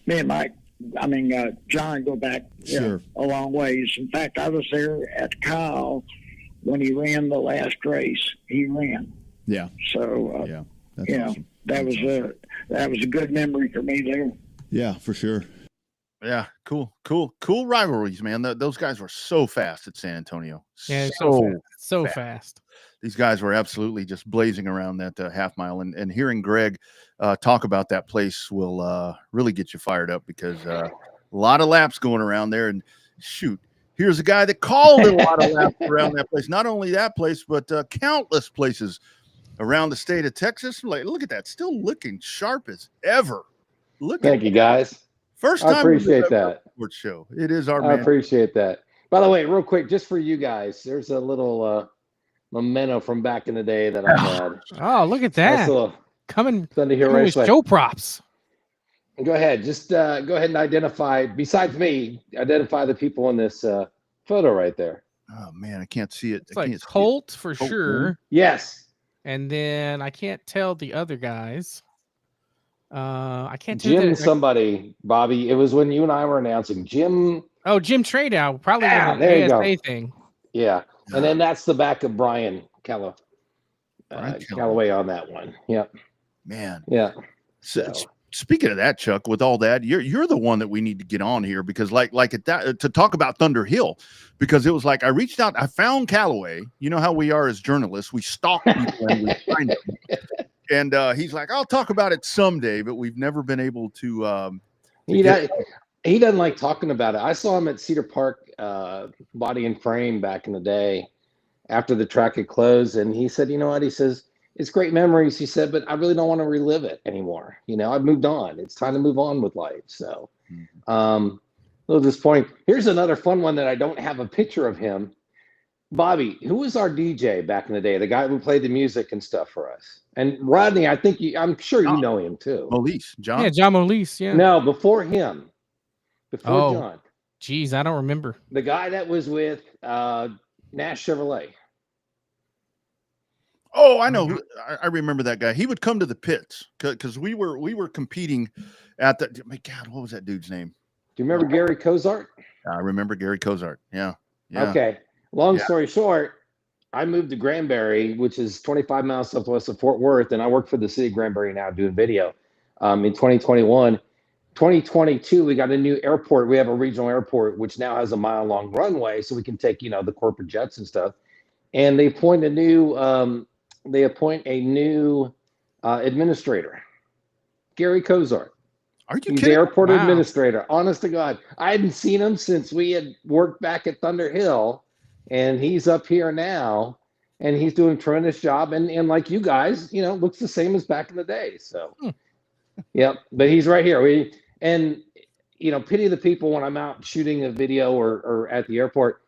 me and John go back Sure. a long ways. In fact, I was there at Kyle when he ran the last race. He ran. Yeah. So, Yeah. That's awesome. that was a good memory for me there. Yeah, for sure. Yeah, cool rivalries, man. Those guys were so fast at San Antonio. Yeah, so fast. These guys were absolutely just blazing around that half mile, and hearing Greg talk about that place will really get you fired up, because a lot of laps going around there. And shoot, here's a guy that called a lot of laps around that place. Not only that place, but countless places around the state of Texas. Like, look at that, still looking sharp as ever. Thank you, guys. First time I appreciate that. Sports show. It is our I man. appreciate that. By the way, real quick, just for you guys, there's a little memento from back in the day that I had. Oh, look at that. Coming with show props. Go ahead. Just go ahead and identify, besides me, identify the people in this photo right there. Oh, man, I can't see it. It's like Colt for sure. Yes. And then I can't tell the other guys. I can't tell Jim somebody, Bobby. It was when you and I were announcing Jim. Oh, Jim Tradow, probably there the you go. ASA thing. Yeah. And then that's the back of Brian Callaway on that one. Yeah. Man. Yeah. So, speaking of that, Chuck, with all that, you're the one that we need to get on here, because like at that, to talk about Thunder Hill, because it was like I reached out, I found Callaway. You know how we are as journalists, we stalk people and we find them. And he's like, I'll talk about it someday, but we've never been able to. He doesn't like talking about it. I saw him at Cedar Park Body and Frame back in the day after the track had closed. And he said, you know what? He says, it's great memories. He said, but I really don't want to relive it anymore. I've moved on. It's time to move on with life. So a little disappointing. Here's another fun one that I don't have a picture of him. Bobby, who was our DJ back in the day? The guy who played the music and stuff for us. And Rodney, I'm sure you know him too. John. Yeah, John Molise. Yeah. No, before him. Before John. Geez, I don't remember. The guy that was with Nash Chevrolet. Oh, I know. I remember that guy. He would come to the pits because we were competing at the. My God, what was that dude's name? Do you remember Gary Cozart? I remember Gary Cozart. Yeah. Okay. Long story short, I moved to Granbury, which is 25 miles southwest of Fort Worth, and I work for the city of Granbury now doing video. In 2021, 2022, we got a new airport. We have a regional airport, which now has a mile-long runway, so we can take the corporate jets and stuff. And they appoint a new administrator, Gary Cozart. Are you kidding? He's the airport administrator. Honest to God, I hadn't seen him since we had worked back at Thunder Hill. And he's up here now, and he's doing a tremendous job. And like you guys, looks the same as back in the day. So, yeah, but he's right here. Pity the people when I'm out shooting a video or at the airport.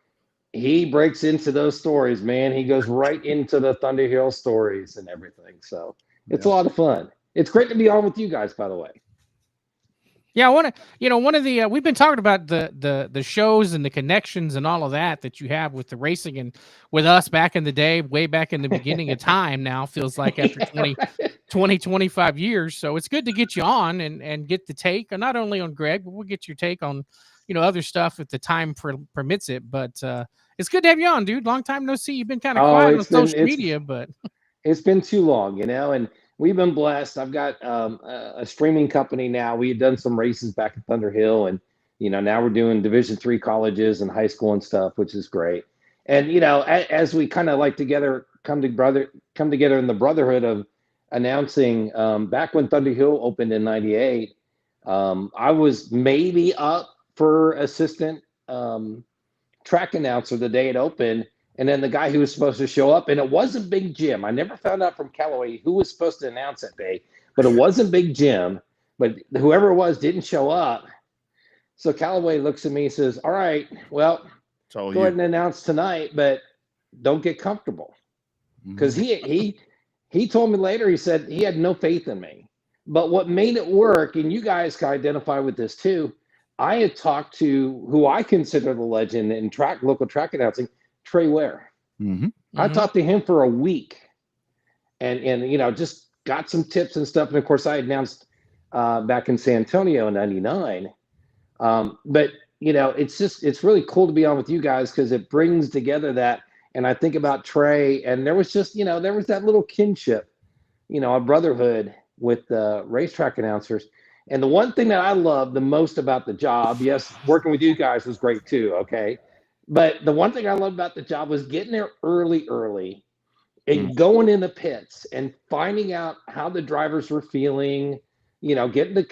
He breaks into those stories, man. He goes right into the Thunder Hill stories and everything. So it's a lot of fun. It's great to be on with you guys, by the way. Yeah, I want to, one of the, we've been talking about the shows and the connections and all of that you have with the racing and with us back in the day, way back in the beginning of time now, feels like after 25 years. So it's good to get you on and get the take, not only on Greg, but we'll get your take on, other stuff if the time permits it. But it's good to have you on, dude. Long time no see. You've been kind of quiet on social media, but. It's been too long, and we've been blessed. I've got a streaming company now. We had done some races back at Thunder Hill, and now we're doing Division III colleges and high school and stuff, which is great. And as we kind of like come together in the brotherhood of announcing, back when Thunder Hill opened in '98, I was maybe up for assistant track announcer the day it opened. And then the guy who was supposed to show up, and it wasn't Big Jim. I never found out from Callaway who was supposed to announce that day, but it wasn't Big Jim. But whoever it was didn't show up. So Callaway looks at me and says, all right, well, go ahead and announce tonight, but don't get comfortable. Because he told me later, he said he had no faith in me. But what made it work, and you guys can identify with this too, I had talked to who I consider the legend in local track announcing, Trey Ware. I talked to him for a week and just got some tips and stuff. And of course I announced back in San Antonio in '99. But it's really cool to be on with you guys because it brings together that. And I think about Trey, and there was just, there was that little kinship, a brotherhood with the racetrack announcers. And the one thing that I love the most about the job, yes, working with you guys was great too, okay? But the one thing I loved about the job was getting there early and going in the pits and finding out how the drivers were feeling, getting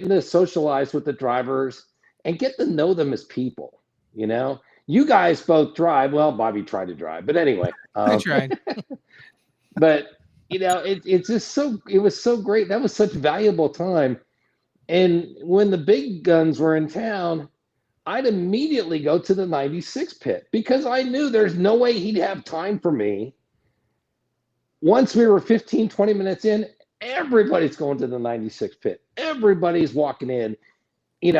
to socialize with the drivers and get to know them as people, You guys both drive. Well, Bobby tried to drive, but anyway. I tried. But, it was so great. That was such valuable time. And when the big guns were in town, I'd immediately go to the 96 pit because I knew there's no way he'd have time for me. Once we were 15, 20 minutes in, everybody's going to the 96 pit. Everybody's walking in.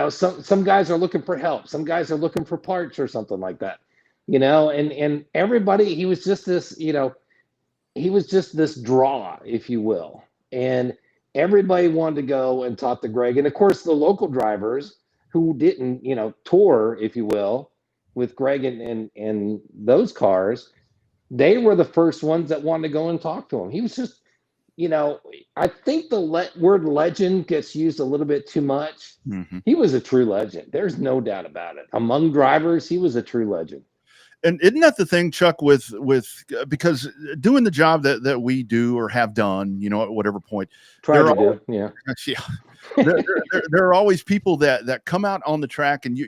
Some guys are looking for help. Some guys are looking for parts or something like that, and everybody, he was just this, he was just this draw, if you will. And everybody wanted to go and talk to Greg. And of course, the local drivers who didn't, tour, if you will, with Greg and those cars, they were the first ones that wanted to go and talk to him. He was just, I think the word legend gets used a little bit too much. He was a true legend. There's no doubt about it. Among drivers, he was a true legend. And isn't that the thing, Chuck, with because doing the job that we do or have done, at whatever point, there are always people that come out on the track, and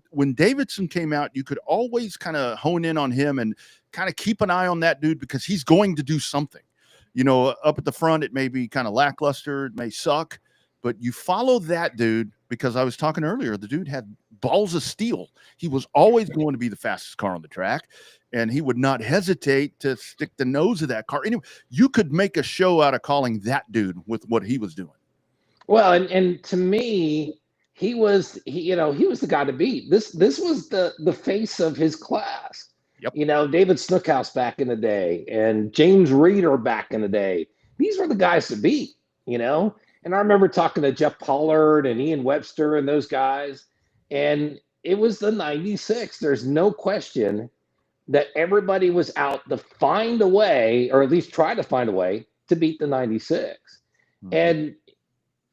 when Davidson came out, you could always kind of hone in on him and kind of keep an eye on that dude because he's going to do something. Up at the front, it may be kind of lackluster, it may suck, but you follow that dude because I was talking earlier, the dude had balls of steel. He was always going to be the fastest car on the track, and he would not hesitate to stick the nose of that car. Anyway, you could make a show out of calling that dude with what he was doing. Well, and to me, he was the guy to beat. This was the face of his class. Yep. David Snookhouse back in the day and James Reeder back in the day. These were the guys to beat, And I remember talking to Jeff Pollard and Ian Webster and those guys. And it was the 96. There's no question that everybody was out to find a way, or at least try to find a way to beat the 96. And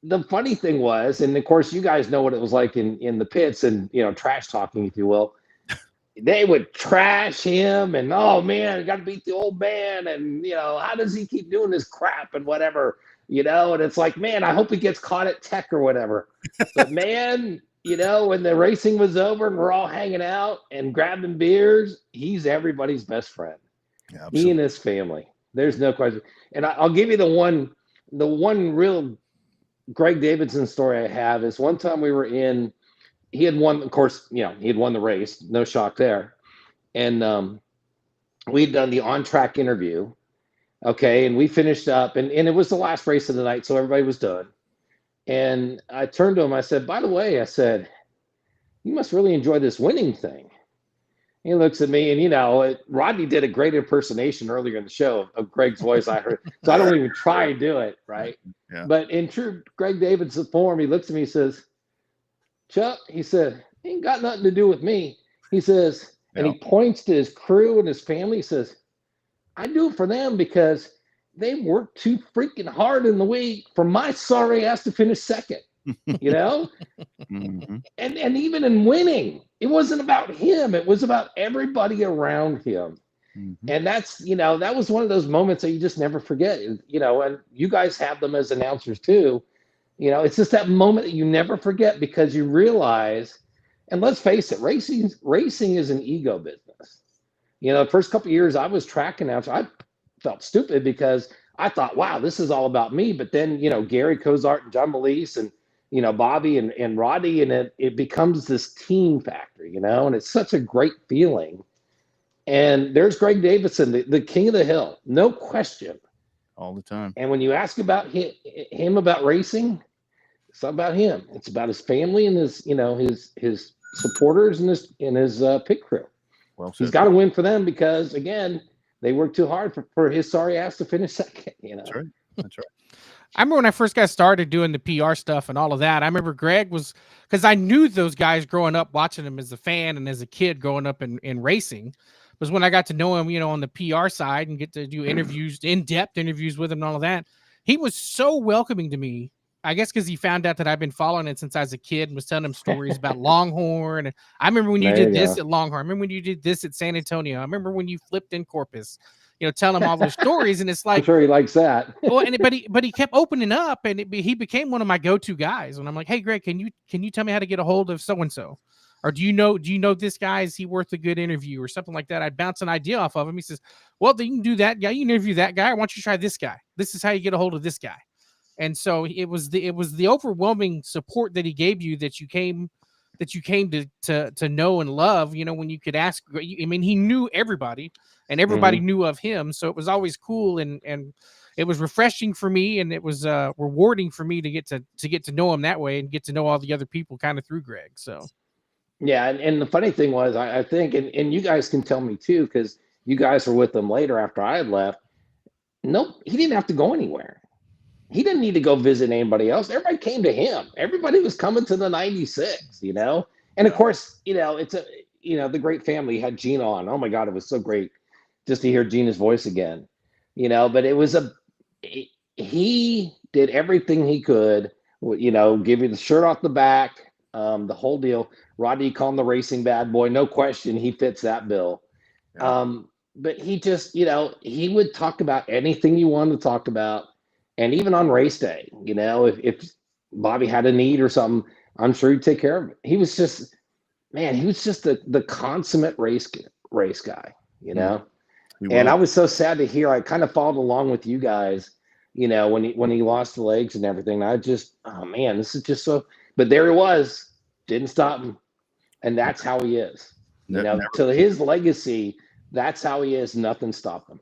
the funny thing was, and of course, you guys know what it was like in the pits and, trash talking, if you will. They would trash him and, oh man, I got to beat the old man. And, how does he keep doing this crap and whatever, and it's like, man, I hope he gets caught at Tech or whatever. But man, when the racing was over and we're all hanging out and grabbing beers, he's everybody's best friend. Yeah, he and his family. There's no question. And I'll give you the one real Greg Davidson story I have is one time we were he had won, of course, he had won the race, no shock there. And we'd done the on-track interview. Okay. And we finished up and it was the last race of the night. So everybody was done. And I turned to him, I said, by the way, I said, you must really enjoy this winning thing. He looks at me and, Rodney did a great impersonation earlier in the show of Greg's voice I heard. So I don't even try to do it. Right. Yeah. But in true Greg Davidson form, he looks at me, he says, Chuck, he said, ain't got nothing to do with me. He says, and he points to his crew and his family. He says, I do it for them because they work too freaking hard in the week for my sorry ass to finish second. you know? Mm-hmm. And even in winning, it wasn't about him. It was about everybody around him. Mm-hmm. And that's, that was one of those moments that you just never forget, and you guys have them as announcers too. It's just that moment that you never forget because you realize, and let's face it, racing is an ego business. The first couple of years I was track announcer, I felt stupid because I thought, wow, this is all about me. But then, Gary Cozart and John Melise and, Bobby and Roddy, and it becomes this team factor, and it's such a great feeling. And there's Greg Davidson, the king of the hill, no question. All the time. And when you ask about him about racing, it's not about him. It's about his family and his supporters and his pit crew. Well said. He's got to win for them because, again, they worked too hard for his sorry ass to finish second. That's right. That's right. I remember when I first got started doing the PR stuff and all of that. I remember Greg was, because I knew those guys growing up, watching them as a fan and as a kid growing up in racing. Was when I got to know him, on the PR side and get to do interviews, in-depth interviews with him and all of that. He was so welcoming to me. I guess because he found out that I've been following it since I was a kid and was telling him stories about Longhorn. And I remember when you did this at Longhorn. I remember when you did this at San Antonio. I remember when you flipped in Corpus. Telling him all those stories, and it's like, I'm sure he likes that. Well, but he kept opening up, and he became one of my go-to guys. And I'm like, hey, Greg, can you tell me how to get a hold of so and so, or do you know this guy? Is he worth a good interview or something like that? I'd bounce an idea off of him. He says, well, then you can do that. Yeah, you can interview that guy. Why don't you try this guy? This is how you get a hold of this guy. And so it was the overwhelming support that he gave you that you came to know and love. When you could ask. I mean, he knew everybody. And everybody knew of him, so it was always cool, and it was refreshing for me, and it was rewarding for me to get to know him that way and get to know all the other people kind of through Greg. So, yeah, and the funny thing was, I think, and you guys can tell me too, because you guys were with him later after I had left. Nope, he didn't have to go anywhere. He didn't need to go visit anybody else. Everybody came to him. Everybody was coming to the 96, and of course, it's the great family had Gina on. Oh my God, it was so great. Just to hear Gina's voice again, but it was he did everything he could, give you the shirt off the back, the whole deal. Roddy called him the racing bad boy. No question. He fits that bill. Yeah. But he just, he would talk about anything you wanted to talk about. And even on race day, if Bobby had a need or something, I'm sure he'd take care of it. He was just, the consummate race guy, And I was so sad to hear. I kind of followed along with you guys, when he lost the legs and everything. I just, oh man, this is just so. But there he was, didn't stop him, and that's how he is. To his legacy, that's how he is. Nothing stopped him.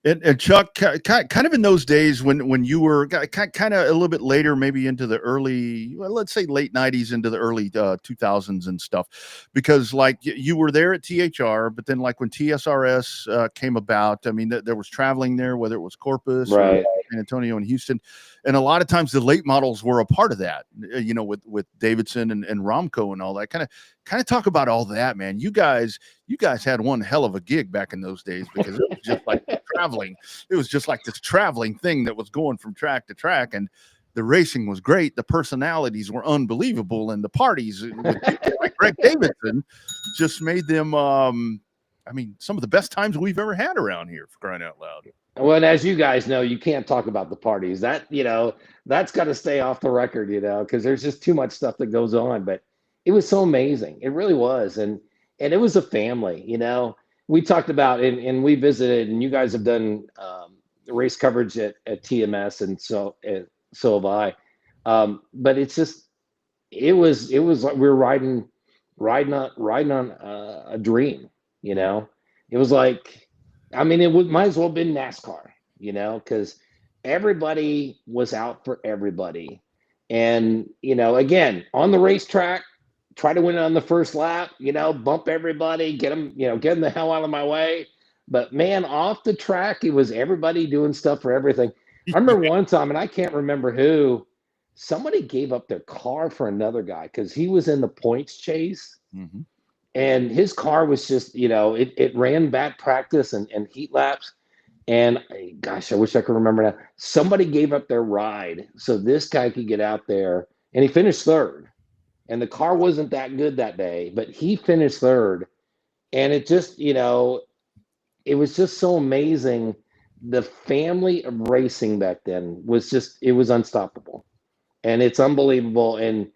And Chuck, kind of in those days when you were kind of a little bit later, maybe into the early, let's say late 90s into the early 2000s and stuff, because like you were there at THR, but then like when TSRS came about, I mean, there was traveling there, whether it was Corpus right. or San Antonio and Houston. And a lot of times the late models were a part of that, with Davidson and Romco and all that. Kind of talk about all that, man. You guys had one hell of a gig back in those days, because it was just like traveling. It was just like this traveling thing that was going from track to track, and the racing was great. The personalities were unbelievable, and the parties with like Greg Davidson just made them, some of the best times we've ever had around here, for crying out loud. Well, and as you guys know, you can't talk about the parties. That, that's got to stay off the record, because there's just too much stuff that goes on. But it was so amazing. It really was. And it was a family, We talked about, and we visited, and you guys have done race coverage at TMS, and so have I. But it's just, it was like we were riding on a dream, It was like, it might as well have been NASCAR, because everybody was out for everybody. And, again, on the racetrack, try to win it on the first lap, bump everybody, get them the hell out of my way. But man, off the track, it was everybody doing stuff for everything. I remember one time, and I can't remember who, somebody gave up their car for another guy because he was in the points chase. Mm-hmm. And his car was just, it ran back practice and heat laps. And gosh, I wish I could remember that. Somebody gave up their ride so this guy could get out there and he finished third. And the car wasn't that good that day, but he finished third. And it just, it was just so amazing. The family of racing back then was it was unstoppable. And it's unbelievable. And,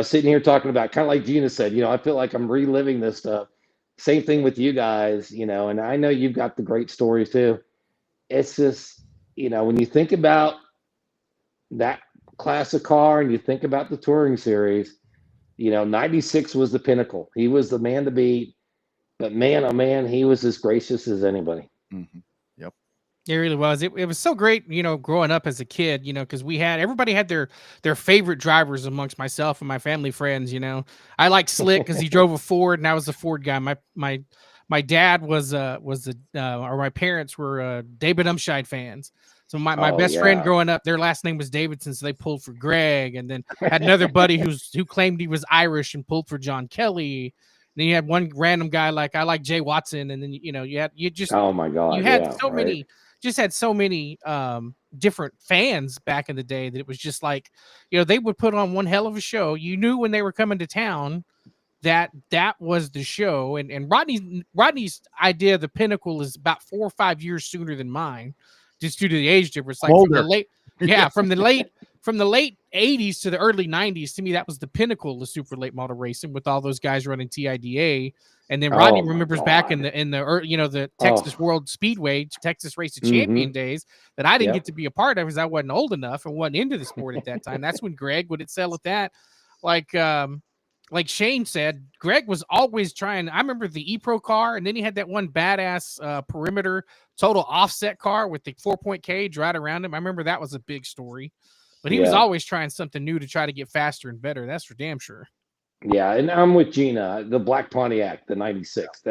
sitting here talking about, kind of like Gina said, I feel like I'm reliving this stuff. Same thing with you guys, and I know you've got the great stories too. It's just, when you think about that class of car and you think about the touring series, 96 was the pinnacle. He was the man to beat. But man, oh man, he was as gracious as anybody. Mm-hmm. Yep. It really was. It was so great, growing up as a kid, because everybody had their favorite drivers amongst myself and my family friends. I like Slick because he drove a Ford, and I was a Ford guy. My dad was or my parents were David Umscheid fans. So my best friend growing up, their last name was Davidson, so they pulled for Greg, and then had another buddy who claimed he was Irish and pulled for John Kelly. Then you had one random guy like I like Jay Watson, and then oh my god, you had so many. Just had so many different fans back in the day that it was just like, they would put on one hell of a show. You knew when they were coming to town that was the show. And Rodney's idea of the pinnacle is about 4 or 5 years sooner than mine, just due to the age difference. Like older. from the late 80s to the early 90s, to me, that was the pinnacle of super late model racing with all those guys running TIDA. And then Rodney remembers back in the Texas World Speedway, Texas Race of Champion days that I didn't get to be a part of because I wasn't old enough and wasn't into the sport at that time. That's when Greg would excel at that. Like Shane said, Greg was always trying. I remember the E-Pro car, and then he had that one badass perimeter total offset car with the 4-point cage right around him. I remember that was a big story. But he was always trying something new to try to get faster and better. That's for damn sure. Yeah, and I'm with Gina. The Black Pontiac, the 96.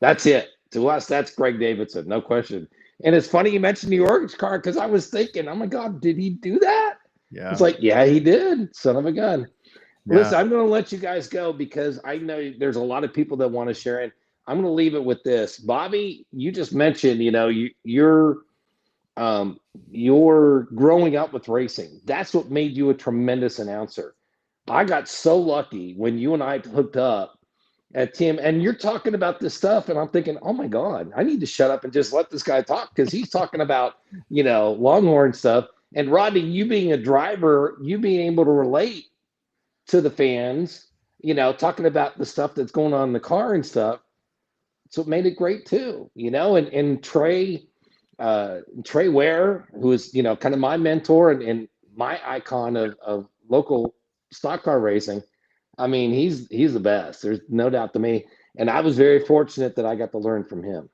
That's it. To us, that's Greg Davidson, no question. And it's funny you mentioned the orange car because I was thinking, oh my God, did he do that? Yeah. It's like, yeah, he did. Son of a gun. Yeah. Listen, I'm going to let you guys go because I know there's a lot of people that want to share it. I'm going to leave it with this. Bobby, you just mentioned, you're growing up with racing. That's what made you a tremendous announcer. I got so lucky when you and I hooked up at Tim, and you're talking about this stuff, and I'm thinking, oh my God, I need to shut up and just let this guy talk because he's talking about, Longhorn stuff. And Rodney, you being a driver, you being able to relate to the fans, talking about the stuff that's going on in the car and stuff. So it made it great too, and Trey Ware, who is, kind of my mentor and my icon of local stock car racing. I mean, he's the best. There's no doubt to me. And I was very fortunate that I got to learn from him.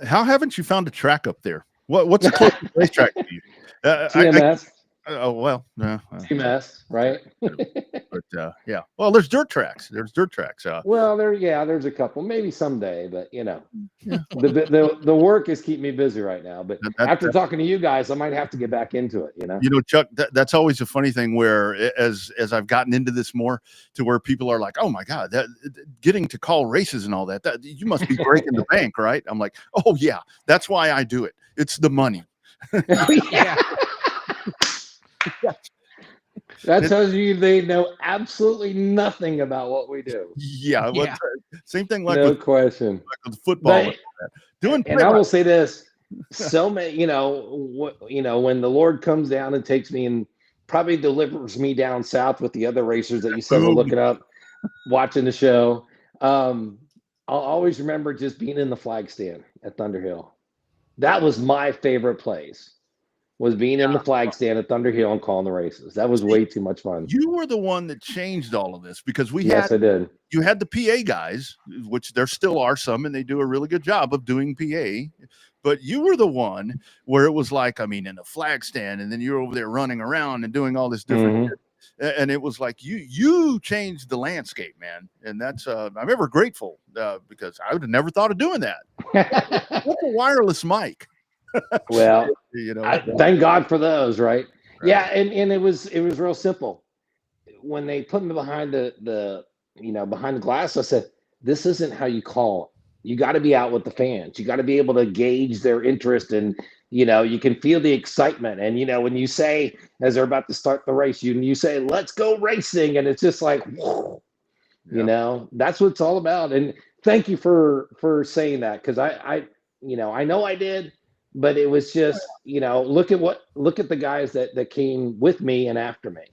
How haven't you found a track up there? What's the closest racetrack to you? TMS. TMS, right? But yeah. Well, there's dirt tracks. There's there's a couple. Maybe someday, but the work is keeping me busy right now. But after talking to you guys, I might have to get back into it. Chuck, that's always a funny thing where as I've gotten into this more to where people are like, oh my God, that getting to call races and all that you must be breaking the bank, right? I'm like, oh yeah, that's why I do it. It's the money. Yeah. That tells you they know absolutely nothing about what we do. Yeah. Same thing like no question. Like with football. And I will say this: so many, when the Lord comes down and takes me and probably delivers me down south with the other racers that you said were looking up, watching the show. I'll always remember just being in the flag stand at Thunder Hill. That was my favorite place. Was being in the flag stand at Thunder Hill and calling the races. That was way too much fun. You were the one that changed all of this because I did. You had the PA guys, which there still are some, and they do a really good job of doing PA. But you were the one where it was like, in the flag stand, and then you're over there running around and doing all this different shit. And it was like you changed the landscape, man. And that's I'm ever grateful because I would have never thought of doing that. What's a wireless mic? Well, thank God for those, right? Yeah, and it was real simple. When they put me behind the behind the glass, I said, this isn't how you call it. You got to be out with the fans. You got to be able to gauge their interest and you can feel the excitement. And, when you say, as they're about to start the race, you say, let's go racing. And it's just like, whoa, that's what it's all about. And thank you for saying that. Cause I know I did, but it was just, look at the guys that came with me and after me.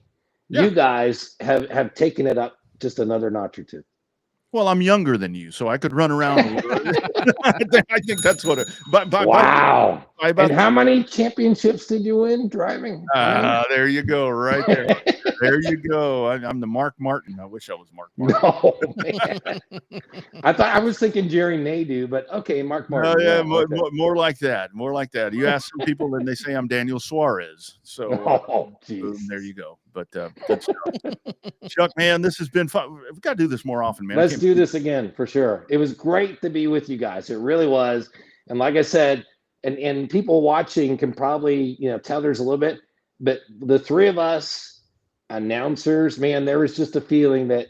Yeah. You guys have taken it up just another notch or two. Well, I'm younger than you, so I could run around. I think that's what it. Wow. And how many championships did you win driving? There you go, right there. There you go. I'm the Mark Martin. I wish I was Mark Martin. No, man. I was thinking Jerry Nadeau, but okay, Mark Martin. Yeah, okay. more like that. More like that. You ask some people, and they say I'm Daniel Suarez. So boom, there you go. But good stuff. Chuck, man, this has been fun. We've got to do this more often, man. Let's do this again for sure. It was great to be with you guys. It really was. And like I said, and people watching can probably tell there's a little bit, but the three of us announcers, man, there was just a feeling that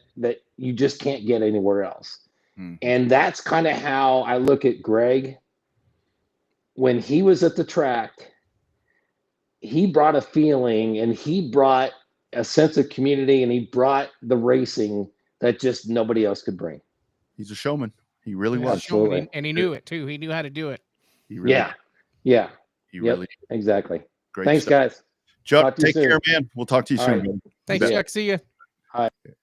you just can't get anywhere else. And that's kind of how I look at Greg. When he was at the track, he brought a feeling, and he brought a sense of community, and he brought the racing that just nobody else could bring. He's a showman. He really was. Absolutely. And he knew it too. He knew how to do it. He really yeah. He really exactly. Great Thanks, stuff. guys. Chuck, take care, man. We'll talk to you soon. Right. Thanks, Chuck. See you.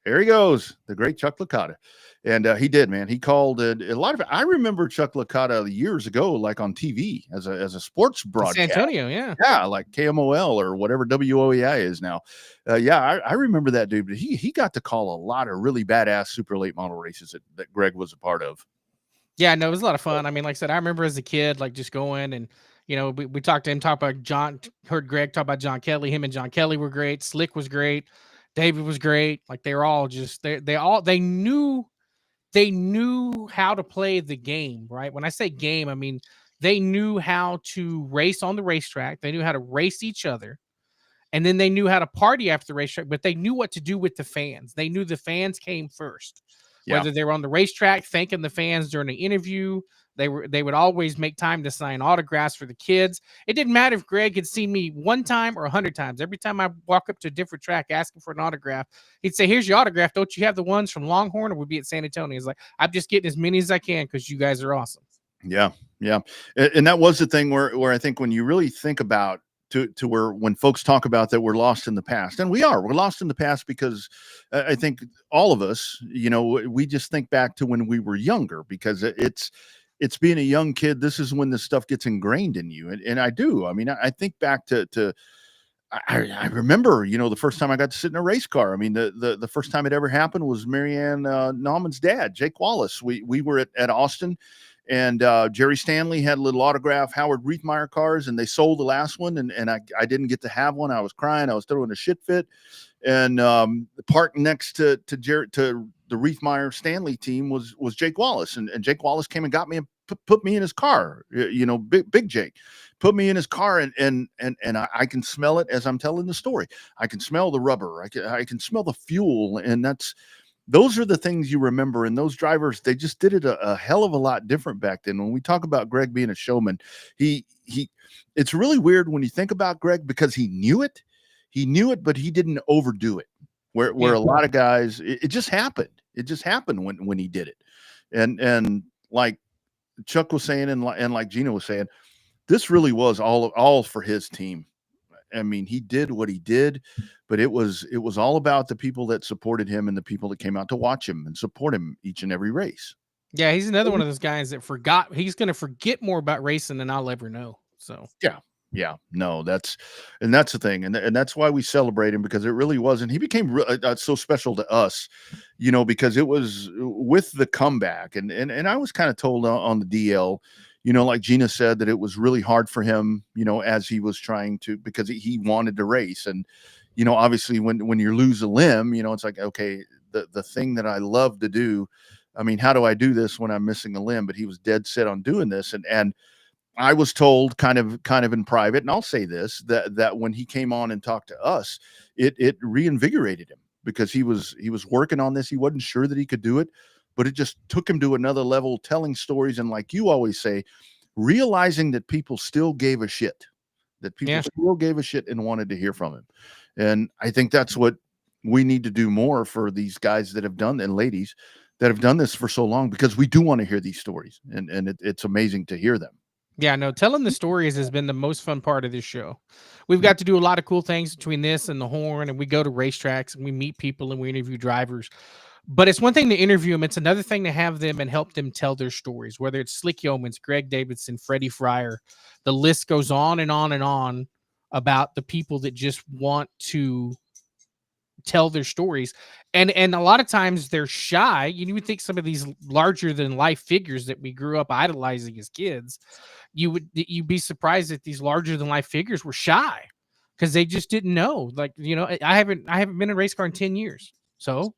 There he goes, the great Chuck Lacata. And he did, man. He called a lot of. I remember Chuck Lacata years ago, like on TV as a sports broadcast. San Antonio, yeah, like KMOL or whatever WOEI is now. I remember that dude. But he got to call a lot of really badass super late model races that Greg was a part of. Yeah, no, it was a lot of fun. I mean, like I said, I remember as a kid, like just going and we talked to him, talk about John. Heard Greg talk about John Kelly. Him and John Kelly were great. Slick was great. David was great. Like they were all just they knew how to play the game, right? When I say game, I mean they knew how to race on the racetrack. They knew how to race each other. And then they knew how to party after the racetrack, but they knew what to do with the fans. They knew the fans came first. Yeah. Whether they were on the racetrack thanking the fans during the interview, they would always make time to sign autographs for the kids. It didn't matter if Greg had seen me one time or 100 times. Every time I walk up to a different track asking for an autograph, he'd say, "Here's your autograph. Don't you have the ones from Longhorn?" Or we'd be at San Antonio. He's like, "I'm just getting as many as I can because you guys are awesome." Yeah. And that was the thing where I think when you really think about to where when folks talk about that we're lost in the past, and we're lost in the past because I think all of us, we just think back to when we were younger because it's being a young kid. This is when this stuff gets ingrained in you. And I do. I mean, I think back to I remember, the first time I got to sit in a race car. I mean, the first time it ever happened was Marianne Nauman's dad, Jake Wallace. We were at Austin, and Jerry Stanley had a little autograph Howard Riethmeyer cars, and they sold the last one, and I didn't get to have one. I was crying. I was throwing a shit fit. And the park next to the Riethmeyer Stanley team was Jake Wallace, and Jake Wallace came and got me and put me in his car. Big Jake put me in his car, and I can smell it as I'm telling the story. I can smell the rubber. I can smell the fuel, and those are the things you remember. And those drivers, they just did it a hell of a lot different back then. When we talk about Greg being a showman, it's really weird when you think about Greg because he knew it, but he didn't overdo it. Where a lot of guys, it just happened. It just happened when he did it. And like Chuck was saying, and like Gina was saying, this really was all for his team. I mean, he did what he did, but it was all about the people that supported him and the people that came out to watch him and support him each and every race. Yeah, he's another one of those guys that forgot. He's going to forget more about racing than I'll ever know. So yeah, no, that's the thing, and that's why we celebrate him, because it really was, and he became so special to us, because it was with the comeback, and I was kind of told on the DL. Like Gina said, that it was really hard for him, as he was trying to, because he wanted to race. And, obviously when you lose a limb, it's like, okay, the thing that I love to do, I mean, how do I do this when I'm missing a limb? But he was dead set on doing this. And I was told kind of in private, and I'll say this, that when he came on and talked to us, it reinvigorated him, because he was working on this. He wasn't sure that he could do it, but it just took him to another level, telling stories. And like you always say, realizing that people still gave a shit, still gave a shit and wanted to hear from him. And I think that's what we need to do more for these guys that have done, and ladies that have done this for so long, because we do want to hear these stories, and it's amazing to hear them. Yeah, no, telling the stories has been the most fun part of this show. We've got to do a lot of cool things between this and the horn, and we go to racetracks and we meet people and we interview drivers. But it's one thing to interview them. It's another thing to have them and help them tell their stories, whether it's Slick Yeomans, Greg Davidson, Freddie Fryer. The list goes on and on and on about the people that just want to tell their stories. And a lot of times they're shy. You would think some of these larger than life figures that we grew up idolizing as kids, you'd be surprised that these larger than life figures were shy because they just didn't know. Like, you know, I haven't been in a race car in 10 years. So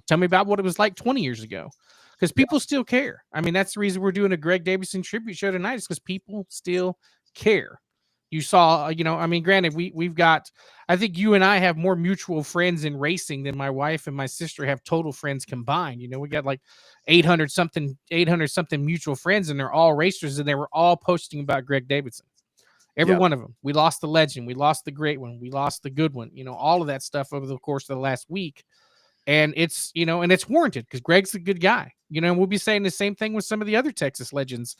tell me about what it was like 20 years ago. Because people still care. I mean, that's the reason we're doing a Greg Davidson tribute show tonight, is because people still care. You saw, you know, I mean, granted, we've got, I think you and I have more mutual friends in racing than my wife and my sister have total friends combined. You know, we got like 800 something mutual friends, and they're all racers, and they were all posting about Greg Davidson. Every one of them. We lost the legend. We lost the great one. We lost the good one. You know, all of that stuff over the course of the last week. And it's, you know, and it's warranted because Greg's a good guy. You know, and we'll be saying the same thing with some of the other Texas legends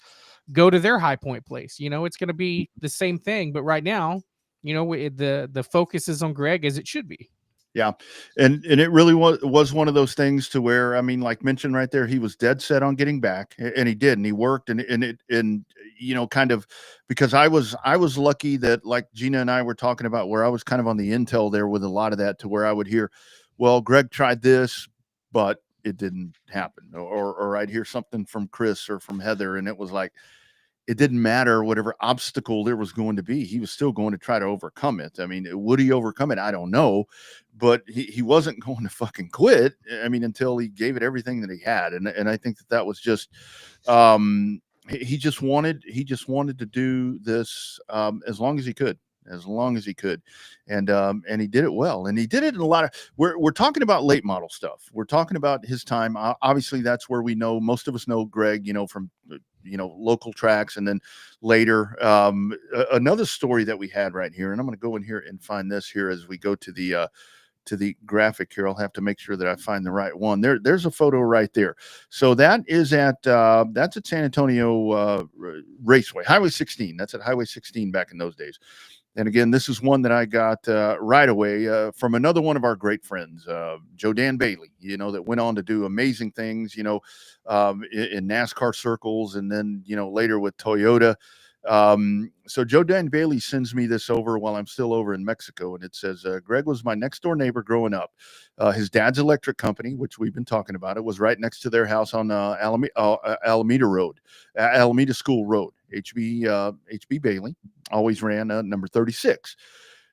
go to their high point place. You know, it's going to be the same thing. But right now, you know, the focus is on Greg, as it should be. Yeah. And it really was one of those things to where, I mean, like mentioned right there, he was dead set on getting back, and he did, and he worked, and you know, kind of, because I was lucky that, like Gina and I were talking about, where I was kind of on the intel there with a lot of that, to where I would hear, well, Greg tried this, but it didn't happen. Or I'd hear something from Chris or from Heather, and it was like, it didn't matter whatever obstacle there was going to be. He was still going to try to overcome it. I mean, would he overcome it? I don't know, but he wasn't going to fucking quit. I mean, until he gave it everything that he had. And I think that was just, he just wanted to do this, as long as he could. And he did it well, and he did it in a lot of, we're talking about late model stuff. We're talking about his time. Obviously that's where we know, most of us know Greg, you know, from, you know, local tracks. And then later, another story that we had right here, and I'm going to go in here and find this here as we go to the graphic here. I'll have to make sure that I find the right one. There's a photo right there. So that is that's at San Antonio Raceway, Highway 16. That's at Highway 16 back in those days. And again, this is one that I got right away from another one of our great friends, Joe Dan Bailey, you know, that went on to do amazing things, you know, in NASCAR circles, and then, you know, later with Toyota. So Joe Dan Bailey sends me this over while I'm still over in Mexico, and it says, Greg was my next door neighbor growing up. His dad's electric company, which we've been talking about, it was right next to their house on Alameda Road, Alameda School Road. HB Bailey always ran number 36.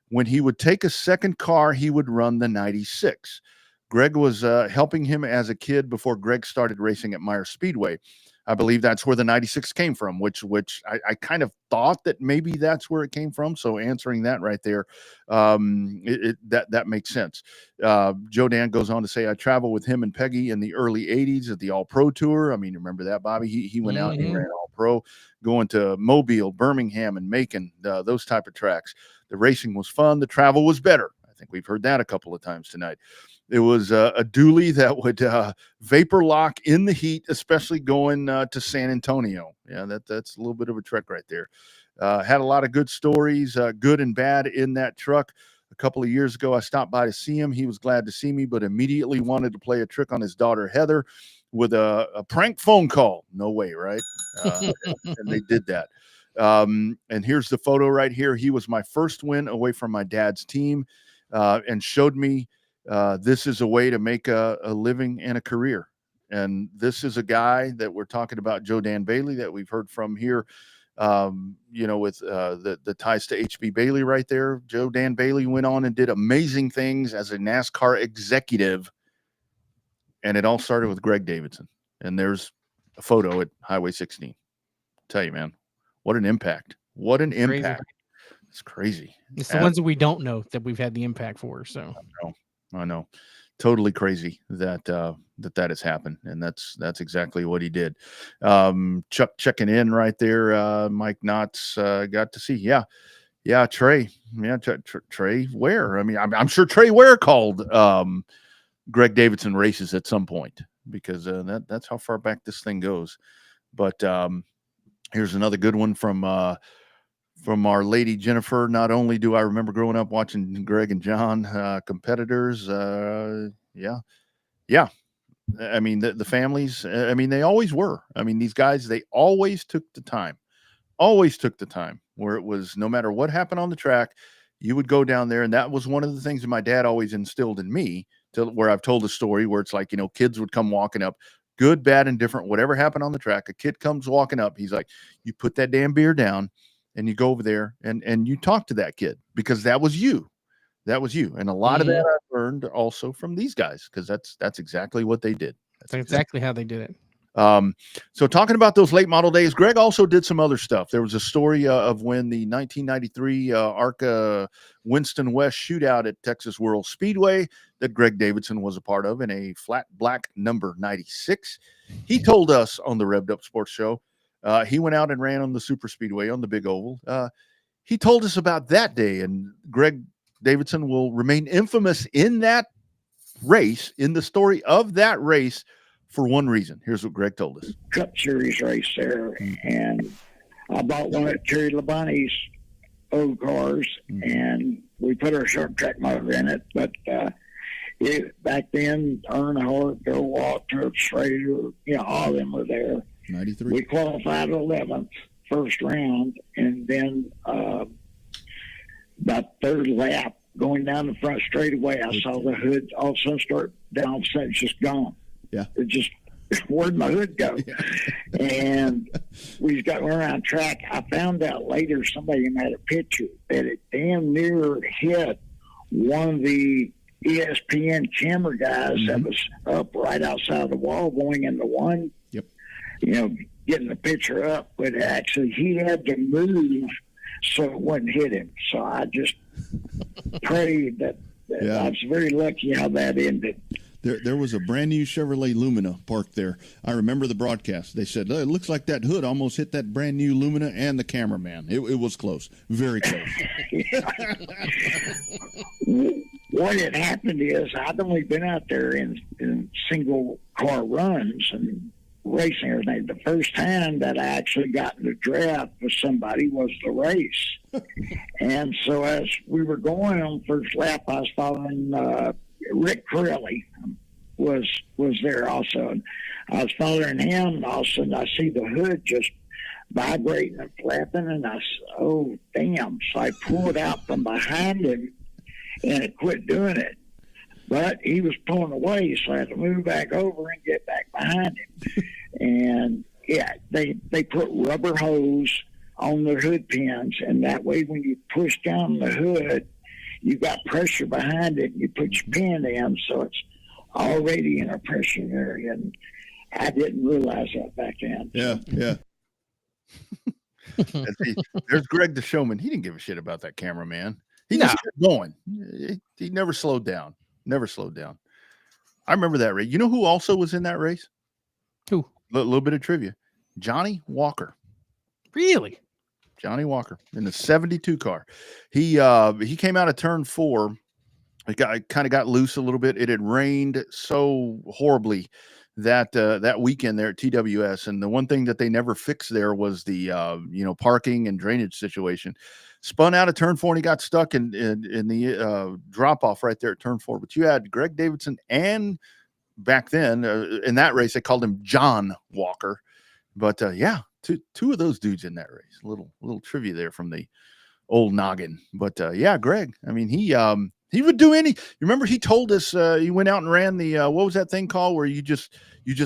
When he would take a second car, he would run the 96. Greg was helping him as a kid before Greg started racing at Meyer Speedway. I believe that's where the 96 came from, which I kind of thought that maybe that's where it came from. So answering that right there, that makes sense. Joe Dan goes on to say, I traveled with him and Peggy in the early 80s at the All Pro Tour. I mean, remember that, Bobby? He went out and he ran All Pro, going to Mobile, Birmingham, and Macon, those type of tracks. The racing was fun. The travel was better. I think we've heard that a couple of times tonight. It was a dually that would vapor lock in the heat, especially going to San Antonio. Yeah, that's a little bit of a trek right there. Had a lot of good stories, good and bad, in that truck. A couple of years ago, I stopped by to see him. He was glad to see me, but immediately wanted to play a trick on his daughter, Heather, with a prank phone call. No way, right? And they did that. And here's the photo right here. He was my first win away from my dad's team, and showed me this is a way to make a living and a career. And this is a guy that we're talking about, Joe Dan Bailey, that we've heard from here, you know, with the ties to HB Bailey right there. Joe Dan Bailey went on and did amazing things as a NASCAR executive. And it all started with Greg Davidson. And there's a photo at Highway 16. Tell you, man, what an impact. What an impact. It's crazy. It's the ones that we don't know that we've had the impact for. So I know. totally crazy that that has happened, and that's exactly what he did. Chuck checking in right there. Mike Knotts got to see. Yeah, Trey. Yeah, Trey Ware. I mean, I'm sure Trey Ware called Greg Davidson races at some point, because that's how far back this thing goes. But here's another good one from our lady Jennifer. Not only do I remember growing up watching Greg and John competitors, yeah. I mean, the families, I mean, they always were. I mean, these guys, they always took the time where it was, no matter what happened on the track, you would go down there. And that was one of the things that my dad always instilled in me, to where I've told a story where it's like, kids would come walking up, good, bad, and different, whatever happened on the track. A kid comes walking up. He's like, you put that damn beer down and you go over there and you talk to that kid, because that was you. That was you. And a lot of that I learned also from these guys, because that's exactly what they did. That's exactly how they did it. So talking about those late model days, Greg also did some other stuff. There was a story of when the 1993 Arca Winston West shootout at Texas World Speedway that Greg Davidson was a part of in a flat black number 96. He told us on the Revved Up Sports Show, he went out and ran on the super speedway on the big oval. He told us about that day, and Greg Davidson will remain infamous in that race, in the story of that race, for one reason. Here's what Greg told us. Cup Series race there, and I bought one of Terry Labonte's old cars, and we put our short track motor in it. But back then, Earnhardt, Bill Waltrip, Schrader, all of them were there. 93. We qualified 11th, first round, and then about third lap, going down the front straightaway, I saw the hood all of a sudden start down. All of a sudden, it's just gone. Yeah. It just, where'd my hood go? Yeah. And we got around track. I found out later, somebody made a picture that it damn near hit one of the ESPN camera guys that was up right outside the wall going into one. Yep. Getting the picture up, but actually he had to move so it wouldn't hit him. So I just prayed that I was very lucky how that ended. There was a brand new Chevrolet Lumina parked there. I remember the broadcast. They said, it looks like that hood almost hit that brand new Lumina and the cameraman. It was close, very close. What had happened is I'd only been out there in single car runs and racing everything. The first time that I actually got in the draft with somebody was the race. And so as we were going on first lap, I was following Rick Corelli was there also. And I was following him, and all of a sudden I see the hood just vibrating and flapping, and I said, oh, damn. So I pulled out from behind him, and it quit doing it. But he was pulling away, so I had to move back over and get back behind him. And, they put rubber hose on the hood pins, and that way when you push down the hood, you got pressure behind it, and you put your pin in, so it's already in a pressure area. And I didn't realize that back then. Yeah. See, there's Greg the showman. He didn't give a shit about that cameraman. He just kept going. He never slowed down. I remember that race. You know who also was in that race? Who? A little bit of trivia. Johnny Walker. Really? Johnny Walker in the 72 car. He came out of turn 4. It kind of got loose a little bit. It had rained so horribly that weekend there at TWS, and the one thing that they never fixed there was the parking and drainage situation. Spun out of turn 4 and he got stuck in the drop off right there at turn 4. But you had Greg Davidson, and back then in that race they called him John Walker. But two of those dudes in that race. A little trivia there from the old noggin. But Greg, I mean, he would do any. You remember he told us he went out and ran the what was that thing called where you just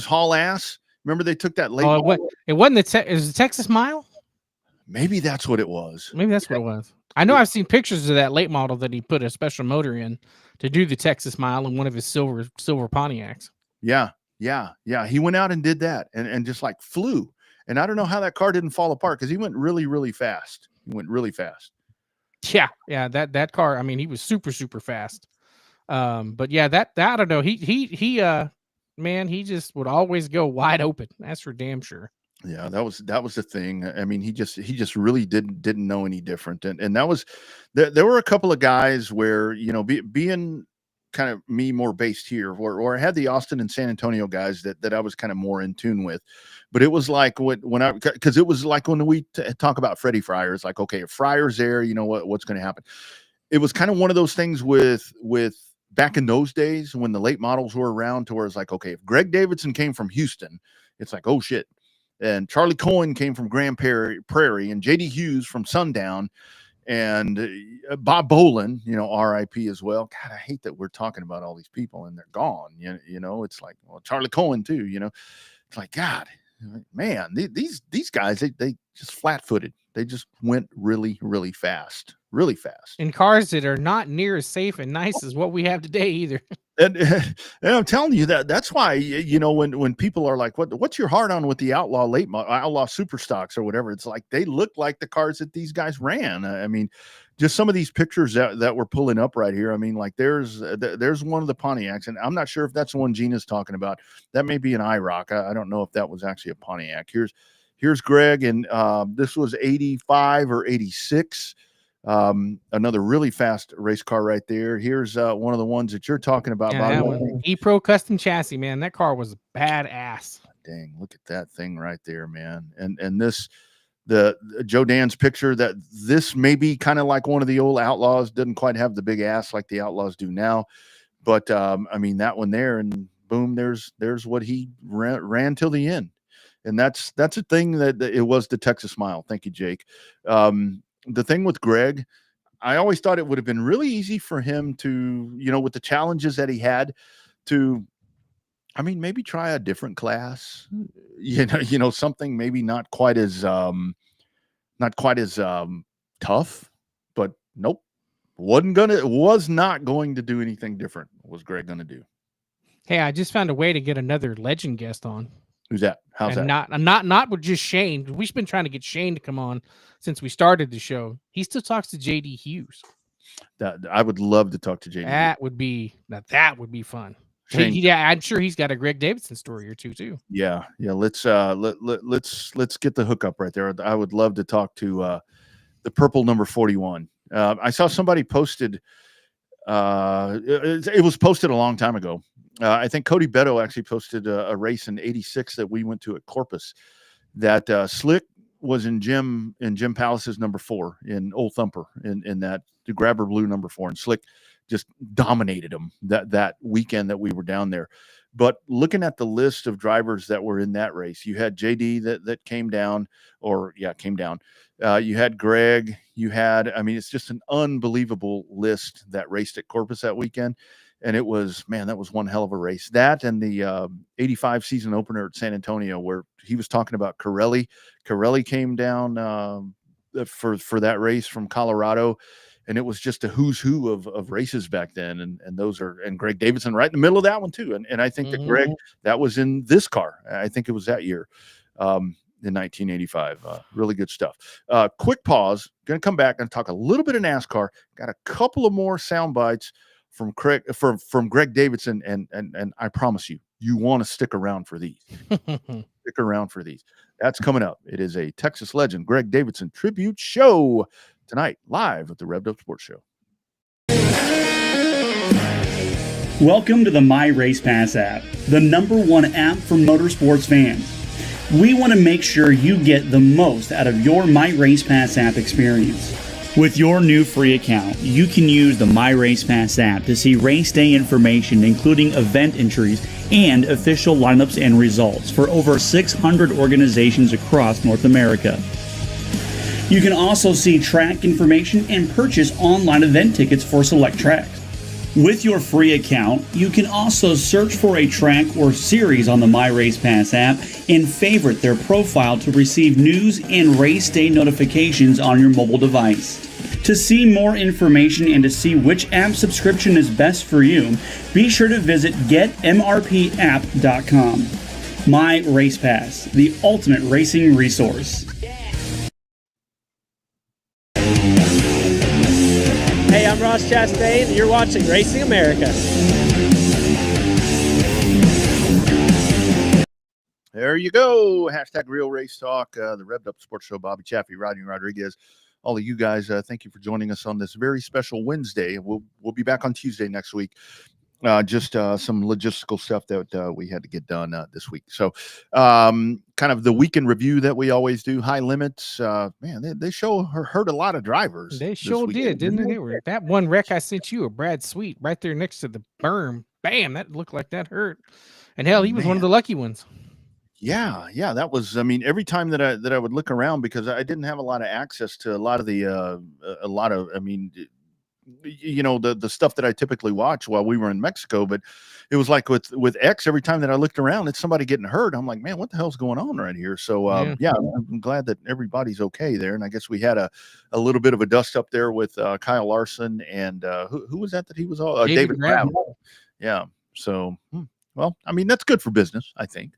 haul ass? Remember they took that late. It wasn't it was the Texas Mile? Maybe that's what it was. Maybe that's what it was. I know I've seen pictures of that late model that he put a special motor in to do the Texas Mile in one of his silver Pontiacs. Yeah. He went out and did that and just like flew. And I don't know how that car didn't fall apart because he went really, really fast. Yeah. That car. I mean, he was super, super fast. But yeah, that I don't know. He man, he just would always go wide open. That's for damn sure. Yeah, that was the thing. I mean, he just really didn't know any different, and that was there were a couple of guys where being kind of me more based here, or I had the Austin and San Antonio guys that I was kind of more in tune with, but it was like because it was like when we talk about Freddie Fryer, it's like, okay, if Fryer's there, what's going to happen. It was kind of one of those things with back in those days when the late models were around, to where it's like, okay, if Greg Davidson came from Houston, it's like, oh shit. And Charlie Cohen came from Grand Prairie, and J.D. Hughes from Sundown, and Bob Bolin, R.I.P. as well. God, I hate that we're talking about all these people and they're gone. It's like, well, Charlie Cohen too. It's like, God, man, these guys, they just flat-footed. They just went really, really fast. Really fast in cars that are not near as safe and nice as what we have today either. And I'm telling you that's why, when people are like, what's your heart on with the outlaw super stocks or whatever, it's like they look like the cars that these guys ran. I mean, just some of these pictures that we're pulling up right here. I mean, like there's one of the Pontiacs, and I'm not sure if that's the one Gina's talking about. That may be an IROC. I don't know if that was actually a Pontiac. Here's Greg, and this was 85 or 86. Another really fast race car right there. Here's one of the ones that you're talking about. Yeah, that one. E-Pro custom chassis, man. That car was badass. Dang, look at that thing right there, man. And this, the Joe Dan's picture, that this may be kind of like one of the old Outlaws. Doesn't quite have the big ass like the Outlaws do now, but I mean, that one there, and boom, there's what he ran till the end. And that's a thing that it was the Texas Smile. Thank you, Jake. The thing with Greg, I always thought it would have been really easy for him to, with the challenges that he had, to, I mean, maybe try a different class, something maybe not quite as tough, but nope, was not going to do anything different. What was Greg going to do? Hey, I just found a way to get another legend guest on. Who's that? How's that? Not with just Shane. We've been trying to get Shane to come on since we started the show. He still talks to J.D. Hughes. That I would love to talk to J.D. That would be fun. Yeah, I'm sure he's got a Greg Davidson story or two. Yeah. Let's get the hookup right there. I would love to talk to the purple number 41. I saw somebody posted. It was posted a long time ago. I think Cody Beto actually posted a race in '86 that we went to at Corpus. That Slick was in Jim Palace's number 4 in Old Thumper in that the Grabber Blue number 4, and Slick just dominated him that weekend that we were down there. But looking at the list of drivers that were in that race, you had JD that came down. You had Greg. It's just an unbelievable list that raced at Corpus that weekend. And that was one hell of a race. That and the 85 season opener at San Antonio, where he was talking about Corelli. Corelli came down for that race from Colorado. And it was just a who's who of races back then. And Greg Davidson right in the middle of that one too. And I think that Greg, that was in this car. I think it was that year in 1985. Really good stuff. Quick pause. Going to come back and talk a little bit of NASCAR. Got a couple of more sound bites from Greg Davidson. And I promise you want to stick around for these. Stick around for these. That's coming up. It is a Texas legend, Greg Davidson tribute show tonight, live at the Revved Up Sports Show. Welcome to the My Race Pass app, the #1 app for motorsports fans. We want to make sure you get the most out of your My Race Pass app experience. With your new free account, you can use the My Race Pass app to see race day information, including event entries and official lineups and results for over 600 organizations across North America. You can also see track information and purchase online event tickets for select tracks. With your free account, you can also search for a track or series on the My Race Pass app and favorite their profile to receive news and race day notifications on your mobile device. To see more information and to see which app subscription is best for you, be sure to visit getmrpapp.com. My Race Pass, the ultimate racing resource. Hey, I'm Ross Chastain, and you're watching Racing America. There you go. Hashtag Real Race Talk, the Revved Up Sports Show. Bobby Chaffee, Rodney Rodriguez, all of you guys. Thank you for joining us on this very special Wednesday. We'll be back on Tuesday next week. Just some logistical stuff that we had to get done this week. So, kind of the weekend review that we always do. High limits, man, they hurt a lot of drivers. They sure did, didn't they? That one wreck I sent you, a Brad Sweet, right there next to the berm. Bam, that looked like that hurt. And hell, he was one of the lucky ones. Yeah, that was. I mean, every time that I would look around, because I didn't have a lot of access to a lot of the I mean, you know, the stuff that I typically watch while we were in Mexico. But it was like with X, every time that I looked around, it's somebody getting hurt. I'm like, man, what the hell's going on right here? So yeah, I'm glad that everybody's okay there. And I guess we had a little bit of a dust up there with Kyle Larson and who was that he was all David Gravel. Yeah. So well, I mean, that's good for business, I think.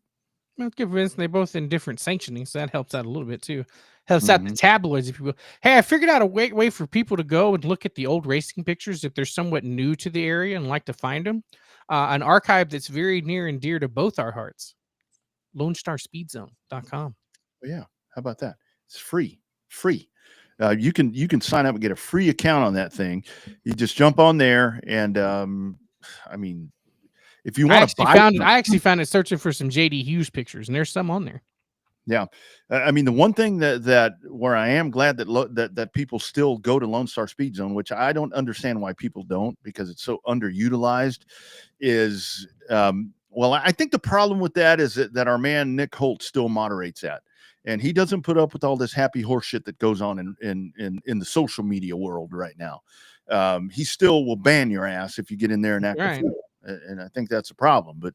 Well, good for instance, they're both in different sanctioning, so that helps out a little bit too. Helps out the tabloids, if you will. Hey, I figured out a way for people to go and look at the old racing pictures if they're somewhat new to the area and like to find them. An archive that's very near and dear to both our hearts. LoneStarSpeedZone.com. Oh, yeah, how about that? It's free. You can sign up and get a free account on that thing. You just jump on there, and I mean, if you want to buy, I actually found it searching for some JD Hughes pictures, and there's some on there. Yeah, I mean, the one thing that where I am glad that people still go to Lone Star Speed Zone, which I don't understand why people don't, because it's so underutilized, is well, I think the problem with that is that our man Nick Holt still moderates that, and he doesn't put up with all this happy horse shit that goes on in the social media world right now. He still will ban your ass if you get in there and act a fool. And I think that's a problem. But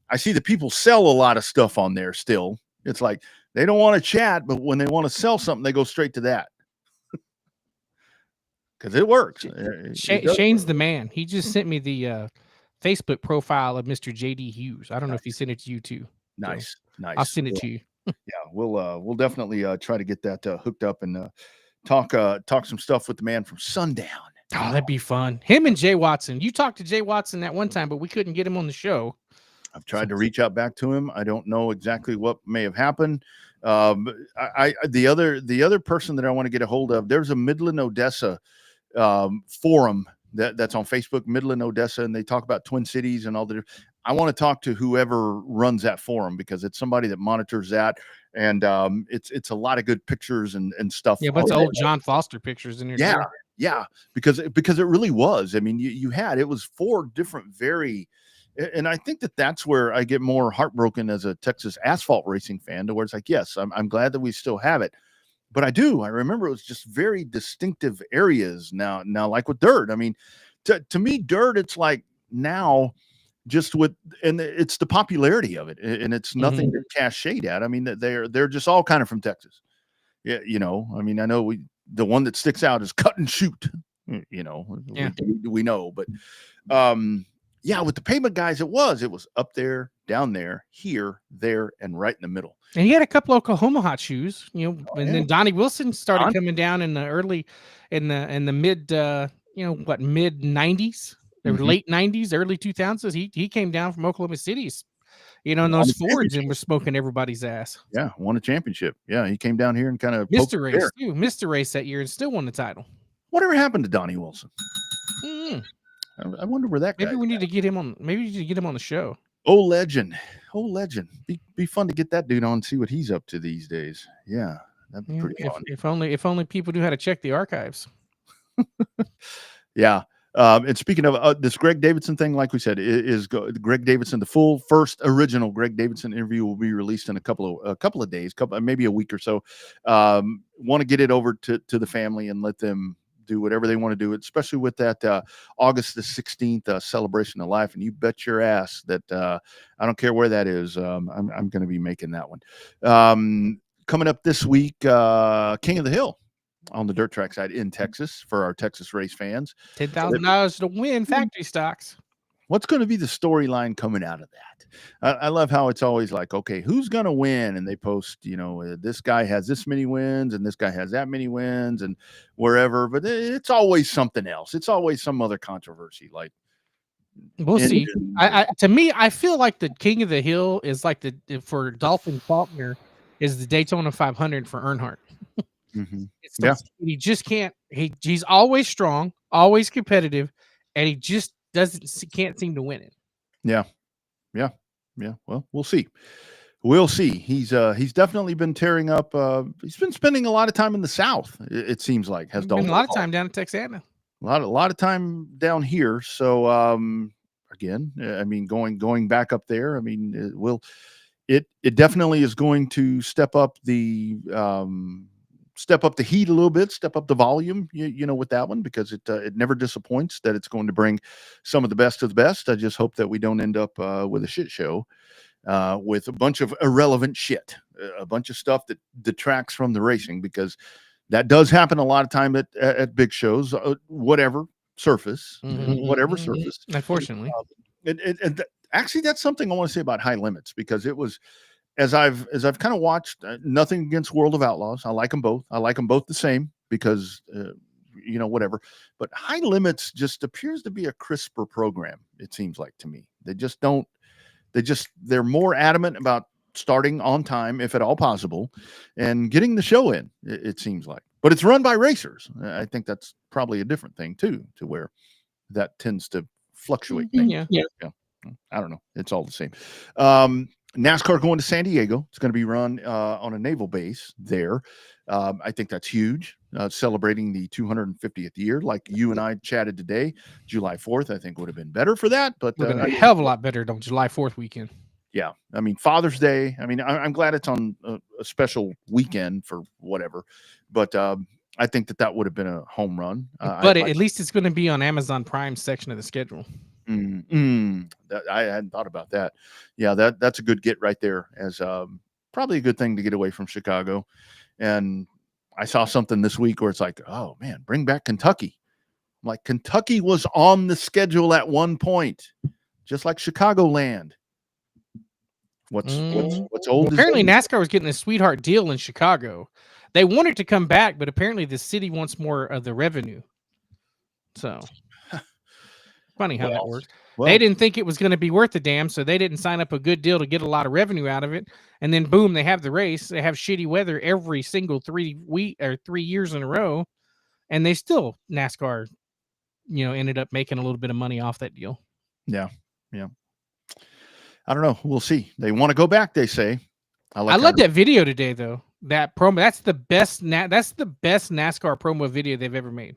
I see that people sell a lot of stuff on there still. It's like they don't want to chat, but when they want to sell something, they go straight to that. Because it works. Shane's the man. He just sent me the Facebook profile of Mr. JD Hughes. I don't know if he sent it to you too. Nice. I'll send it to you. Yeah, we'll definitely try to get that hooked up and talk some stuff with the man from Sundown. Oh, that'd be fun. Him and Jay Watson. You talked to Jay Watson that one time, but we couldn't get him on the show. I've tried to reach out back to him. I don't know exactly what may have happened. The other person that I want to get a hold of, there's a Midland, Odessa forum that's on Facebook, Midland, Odessa, and they talk about Twin Cities and all the. I want to talk to whoever runs that forum, because it's somebody that monitors that, and it's a lot of good pictures and stuff. Yeah, but it's old John Foster pictures in there. Yeah, too. Yeah, because it really was. I mean, it was 4 different and I think that's where I get more heartbroken as a Texas asphalt racing fan, to where it's like, yes, I'm glad that we still have it, but I remember it was just very distinctive areas now, like with dirt. I mean, to me, dirt, it's like now just and it's the popularity of it, and it's nothing to cast shade at. I mean, they're just all kind of from Texas. Yeah, you know, I mean, I know the one that sticks out is Cut and Shoot, you know, we know, but yeah, with the pavement guys, it was up there, down there, here, there, and right in the middle. And he had a couple of Oklahoma hot shoes, you know, then Donnie Wilson started coming down in the mid, mid 90s, or late 90s, early 2000s. He came down from Oklahoma City, you know, in those Fords, and was smoking everybody's ass. Yeah, won a championship. Yeah, he came down here and kind of missed a race that year and still won the title. Whatever happened to Donnie Wilson? I wonder where that guy. Maybe we need to get him on. Maybe you need to get him on the show. Oh, legend. Be fun to get that dude on and see what he's up to these days. Yeah, that'd be pretty fun. If only people knew how to check the archives. Yeah. And speaking of this Greg Davidson thing, like we said, is Greg Davidson. The full first original Greg Davidson interview will be released in a couple of days, maybe a week or so. Want to get it over to the family and let them do whatever they want to do, especially with that August the 16th celebration of life. And you bet your ass that I don't care where that is. I'm going to be making that one. Coming up this week, King of the Hill on the dirt track side in Texas for our Texas race fans. $10,000 to win factory stocks. What's going to be the storyline coming out of that? I love how it's always like, okay, who's going to win? And they post, this guy has this many wins and this guy has that many wins and wherever. But it's always something else. It's always some other controversy. Like, we'll see. To me, I feel like the King of the Hill is like for Dolphin Faulkner is the Daytona 500 for Earnhardt. He just can't. He's always strong, always competitive, and he just can't seem to win it. Yeah. Well, we'll see. We'll see. He's definitely been tearing up. He's been spending a lot of time in the South. It seems like a lot of time down in Texana. A lot of time down here. So again, I mean, going back up there. I mean, it definitely is going to step up the heat a little bit, step up the volume, with that one, because it never disappoints that it's going to bring some of the best of the best. I just hope that we don't end up with a shit show with a bunch of irrelevant shit, a bunch of stuff that detracts from the racing, because that does happen a lot of time at big shows, whatever surface. Unfortunately. Actually, that's something I want to say about High Limits, because it was, as I've kind of watched, nothing against World of Outlaws. I like them both. I like them both the same because, whatever. But High Limits just appears to be a crisper program, it seems like to me. They're more adamant about starting on time, if at all possible, and getting the show in, it seems like. But it's run by racers. I think that's probably a different thing, too, to where that tends to fluctuate things. Yeah. I don't know. It's all the same. NASCAR going to San Diego. It's going to be run on a naval base there. I think that's huge. Celebrating the 250th year, like you and I chatted today. July 4th, I think, would have been better for that. But a hell of a lot better than July 4th weekend. Yeah. I mean, Father's Day. I mean, I'm glad it's on a special weekend for whatever. But I think that would have been a home run. But at least it's going to be on Amazon Prime section of the schedule. I hadn't thought about that. Yeah, that's a good get right there, as probably a good thing to get away from Chicago. And I saw something this week where it's like, oh man, bring back Kentucky. I'm like, Kentucky was on the schedule at one point, just like Chicagoland. What's old? Apparently, NASCAR was getting a sweetheart deal in Chicago. They wanted to come back, but apparently the city wants more of the revenue. So funny how that works. They didn't think it was going to be worth a damn, so they didn't sign up a good deal to get a lot of revenue out of it. And then boom, they have the race. They have shitty weather every single 3 years in a row, and they still NASCAR, ended up making a little bit of money off that deal. Yeah. I don't know. We'll see. They want to go back, they say. I love that video today, though. That promo. That's the best. That's the best NASCAR promo video they've ever made.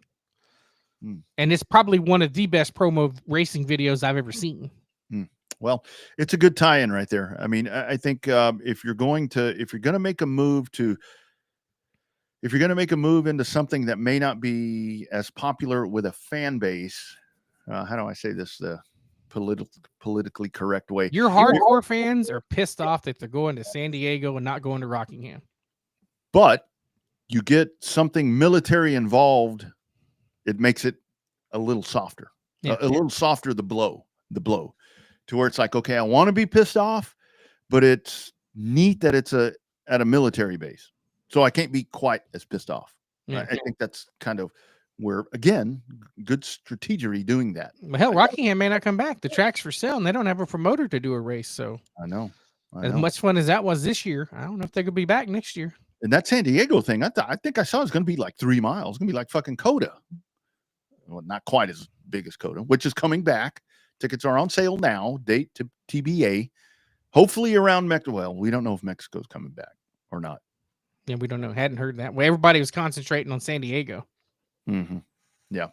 And it's probably one of the best promo racing videos I've ever seen. Well, it's a good tie-in right there. I mean, I think if you're going to make a move into something that may not be as popular with a fan base, how do I say this the politically correct way? Your hardcore fans are pissed off that they're going to San Diego and not going to Rockingham. But you get something military involved, it makes it a little softer, a little softer, the blow, to where it's like, okay, I want to be pissed off, but it's neat that it's at a military base. So I can't be quite as pissed off. Yeah. I think that's kind of where, again, good strategery doing that. Well, hell, Rockingham may not come back. The track's for sale, and they don't have a promoter to do a race. So I know. As much fun as that was this year, I don't know if they could be back next year. And that San Diego thing, I think I saw it's going to be like 3 miles. It's going to be like fucking Coda. Well, not quite as big as Coda, which is coming back. Tickets are on sale now. Date to TBA. Hopefully around Mexico. Well, we don't know if Mexico's coming back or not. Yeah, we don't know. Hadn't heard that. Well, everybody was concentrating on San Diego. Mm-hmm. Yeah.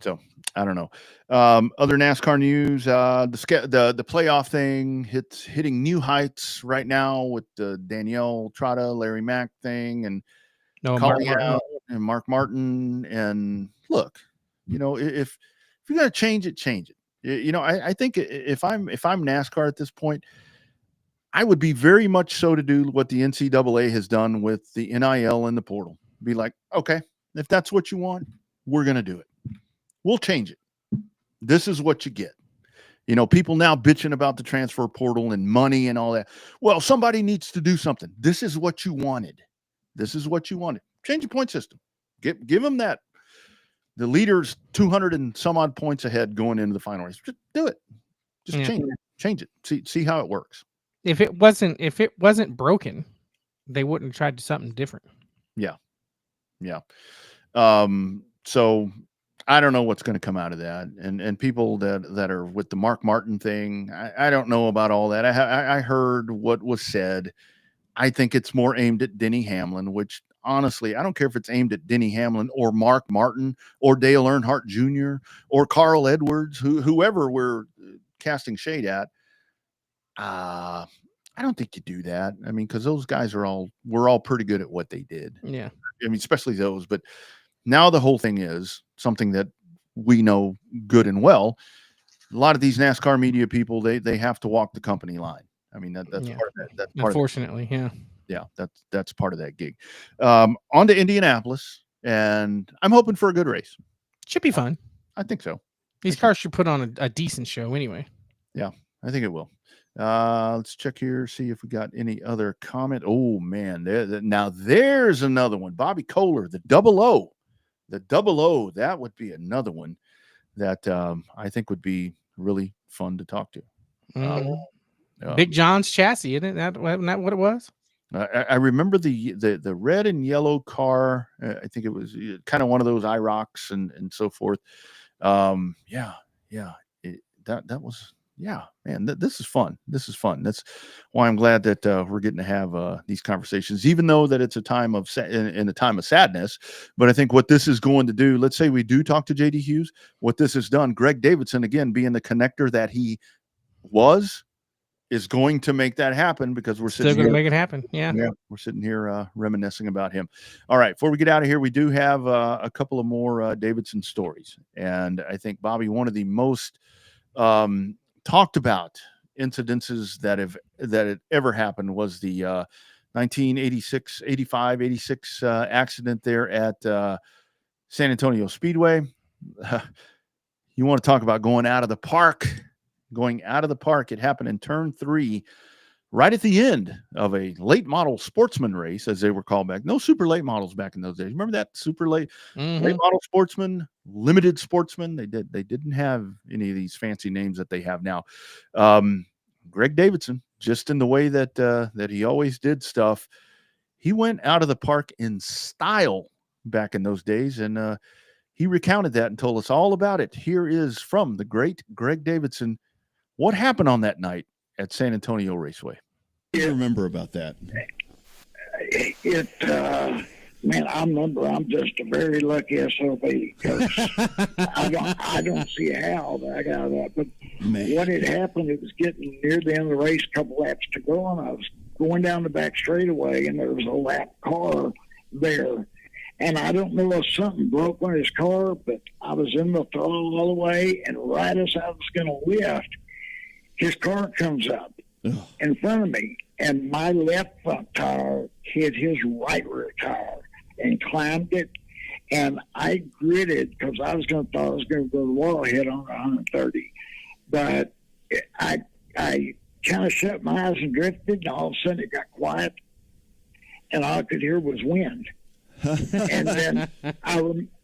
So I don't know. Other NASCAR news. The playoff thing hitting new heights right now with the Danielle Trotta, Larry Mack thing, and Mark Martin. And look, if you're gonna change it, change it. I think if I'm NASCAR at this point, I would be very much so to do what the NCAA has done with the NIL and the portal. Be like, okay, if that's what you want, we're gonna do it. We'll change it. This is what you get. You know, people now bitching about the transfer portal and money and all that. Well, somebody needs to do something. This is what you wanted. This is what you wanted. Change the point system. Give them that. The leader's 200 and some odd points ahead going into the final race. Just do it. Just change it. See how it works. If it wasn't broken, they wouldn't have tried something different. Yeah. So I don't know what's going to come out of that. And people that are with the Mark Martin thing, I don't know about all that. I heard what was said. I think it's more aimed at Denny Hamlin, which honestly, I don't care if it's aimed at Denny Hamlin or Mark Martin or Dale Earnhardt Jr. or Carl Edwards, whoever we're casting shade at. I don't think you do that. I mean, because those guys we're all pretty good at what they did. Yeah. I mean, especially those. But now the whole thing is something that we know good and well. A lot of these NASCAR media people, they have to walk the company line. I mean, that's part of that. That's part unfortunately, yeah, that's part of that gig. On to Indianapolis, and I'm hoping for a good race. Should be fun. I think so. These cars should put on a decent show anyway. Yeah, I think it will. Let's check here, see if we got any other comment. Oh man, now there's another one. Bobby Kohler, the double O. That would be another one that I think would be really fun to talk to. Big John's chassis, isn't that what it was? I remember the red and yellow car. I think it was kind of one of those IROCs and so forth. That was. Yeah, man, this is fun. That's why I'm glad that we're getting to have these conversations, even though that it's a time of in a time of sadness. But I think what this is going to do, let's say we do talk to JD Hughes, what this has done, Greg Davidson, again, being the connector that he was, is going to make that happen because we're still going to make it happen. Yeah, we're sitting here reminiscing about him. All right, before we get out of here, we do have a couple of more Davidson stories, and I think, Bobby, one of the most talked about incidences that had ever happened was the 1986, 85, 86 accident there at San Antonio Speedway. You want to talk about going out of the park? It happened in turn 3, right at the end of a late model sportsman race, as they were called back. No super late models back in those days. Remember that super late model sportsman, limited sportsman? They didn't have any of these fancy names that they have now. Greg Davidson, just in the way that he always did stuff, he went out of the park in style back in those days, and he recounted that and told us all about it. Here is from the great Greg Davidson. What happened on that night at San Antonio Raceway? I remember about that. Man, I remember I'm just a very lucky SOB because I don't see how I got out of that. But what had happened, it was getting near the end of the race, a couple laps to go, and I was going down the back straightaway, and there was a lap car there. And I don't know if something broke on his car, but I was in the throttle all the way, and right as I was going to lift, his car comes up in front of me, and my left front tire hit his right rear tire and climbed it, and I gritted because I thought I was going to go to the wall hit on 130, but I kind of shut my eyes and drifted, and all of a sudden it got quiet, and all I could hear was wind. And then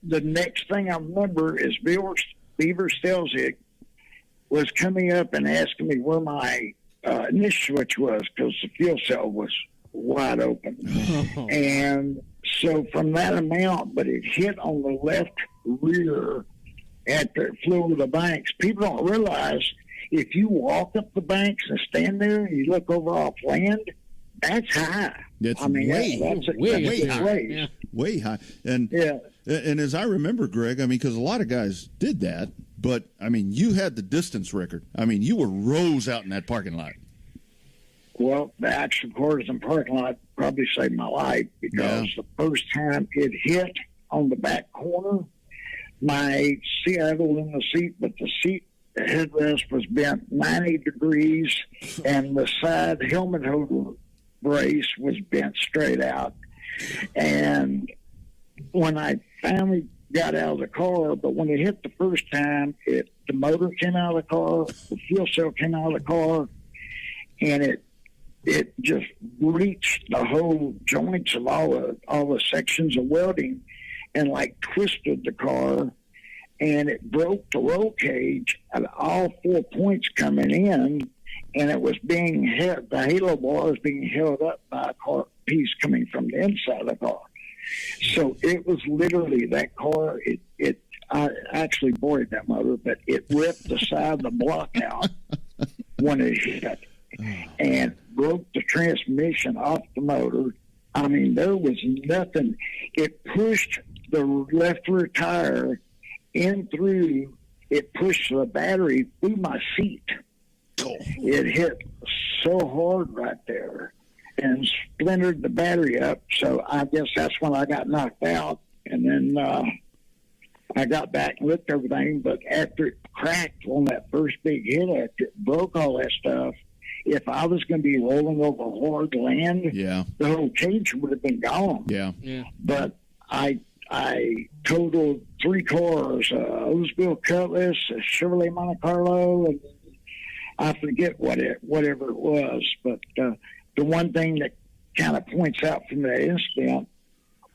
the next thing I remember is Beaver Stelzig was coming up and asking me where my ignition switch was because the fuel cell was wide open. And so from that amount, but it hit on the left rear after it flew over the banks. People don't realize if you walk up the banks and stand there and you look over off land, that's high. That's way high. And as I remember, Greg, I mean, because a lot of guys did that, but I mean, you had the distance record. I mean, you were rows out in that parking lot. Well, the action quarters and parking lot probably saved my life because the first time it hit on the back corner, my seat, I was in the seat, but the seat headrest was bent 90 degrees, and the side helmet holder brace was bent straight out. And when I finally got out of the car, but when it hit the first time, the the motor came out of the car, the fuel cell came out of the car, and it just reached the whole joints of all the sections of welding and like twisted the car, and it broke the roll cage at all 4 points coming in, and it was being held, the halo bar was being held up by a car piece coming from the inside of the car. So it was literally that car, I actually boarded that motor, but it ripped the side of the block out when it hit and broke the transmission off the motor. I mean, there was nothing. It pushed the left rear tire in through, it pushed the battery through my seat. It hit so hard right there and splintered the battery up. So I guess that's when I got knocked out. And then I got back and looked at everything. But after it cracked on that first big hit, after it broke all that stuff, if I was going to be rolling over hard land, the whole cage would have been gone. Yeah. But I totaled 3 cars, Oldsmobile Cutlass, a Chevrolet Monte Carlo, and I forget whatever it was. But the one thing that kind of points out from that incident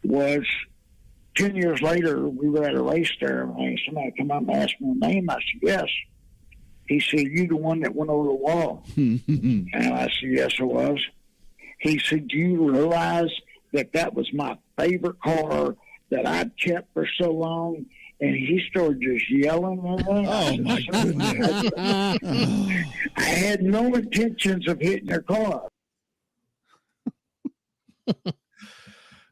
was 10 years later, we were at a race there, and somebody come up and asked me my name. I said, yes. He said, you the one that went over the wall? And I said, yes, I was. He said, do you realize that was my favorite car that I'd kept for so long? And he started just yelling. Oh, my goodness. I had no intentions of hitting their car.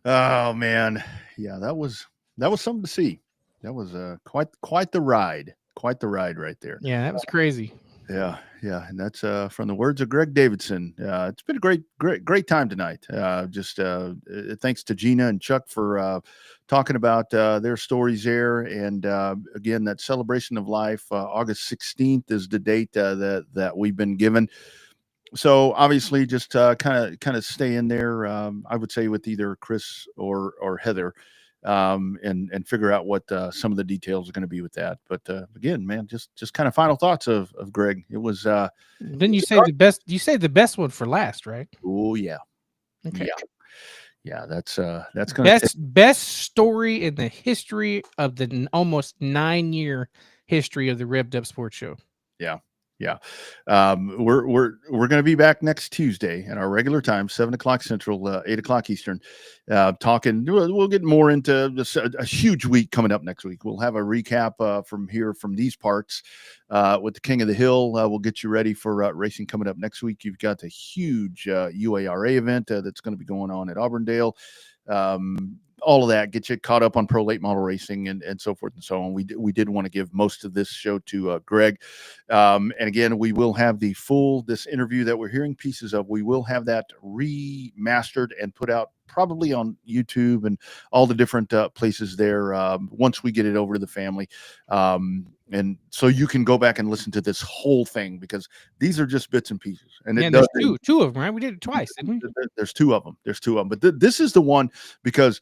Oh, man. Yeah, that was something to see. That was quite the ride. Quite the ride right there. Yeah, that was crazy. Yeah. And that's from the words of Greg Davidson. It's been a great time tonight. Just thanks to Gina and Chuck for talking about their stories there. And again, that celebration of life, August 16th is the date that we've been given. So obviously just kind of stay in there. I would say with either Chris or Heather. And figure out what some of the details are going to be with that. But again, man, just kind of final thoughts of Greg. It was. Didn't you say the best? You saved the best one for last, right? Oh yeah. Okay. Yeah. That's going to best story in the history of the almost 9-year history of the Revved Up Sports Show. Yeah. We're going to be back next Tuesday at our regular time, 7:00 Central, 8:00 Eastern, talking. We'll get more into this, a huge week coming up next week. We'll have a recap from these parts with the King of the Hill. We'll get you ready for racing coming up next week. You've got a huge UARA event that's going to be going on at Auburndale. All of that, get you caught up on pro late model racing and so forth and so on. We did want to give most of this show to Greg. And again, we will have this interview that we're hearing pieces of. We will have that remastered and put out probably on YouTube and all the different places there once we get it over to the family. And so you can go back and listen to this whole thing because these are just bits and pieces. And there's two of them, right? We did it twice, didn't we? There's two of them. But this is the one because,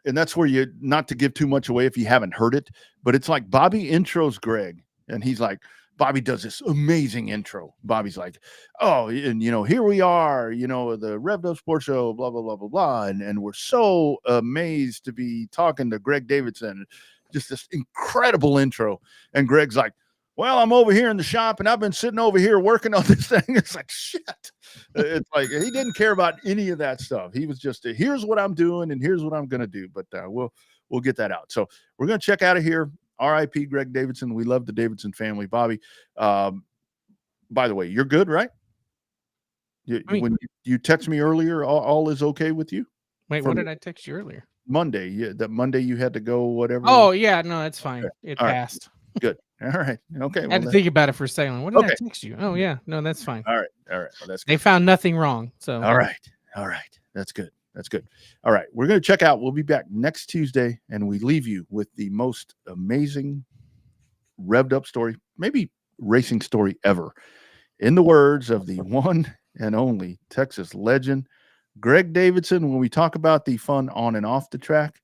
and that's where you, not to give too much away if you haven't heard it, but it's like Bobby intros Greg, and he's like, Bobby does this amazing intro. Bobby's like, oh, and here we are, the Revved Up Sports Show, blah, blah, blah, blah, blah. And we're so amazed to be talking to Greg Davidson. Just this incredible intro. And Greg's like, well, I'm over here in the shop and I've been sitting over here working on this thing. It's like, shit. It's like, he didn't care about any of that stuff. He was just, here's what I'm doing and here's what I'm going to do. But we'll get that out. So we're going to check out of here. R.I.P. Greg Davidson. We love the Davidson family. Bobby, by the way, you're good, right? When you text me earlier, all is okay with you? Wait, what did I text you earlier? Monday. Yeah, that Monday you had to go, whatever. Oh, yeah. No, that's fine. Okay. It All passed. Right. Good. All right. Okay. I had to think about it for a second. What did I text you? Oh, yeah. No, that's fine. All right. Well, that's good. They found nothing wrong. So. All right. That's good. All right. We're going to check out. We'll be back next Tuesday, and we leave you with the most amazing revved up story, maybe racing story ever. In the words of the one and only Texas legend, Greg Davidson, when we talk about the fun on and off the track,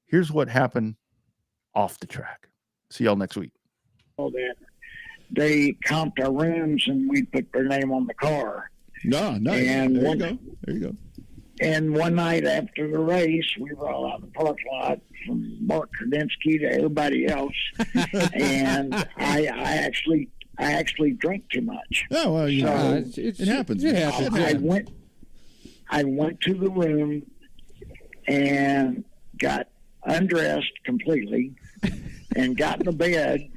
here's what happened off the track. See y'all next week. that they comped our rooms and we put their name on the car. No, nice. And There you go. And one night after the race, we were all out in the parking lot, from Mark Kredinsky to everybody else, and I actually drank too much. Oh well, you know, it happens. It happens. I went to the room and got undressed completely and got in the bed,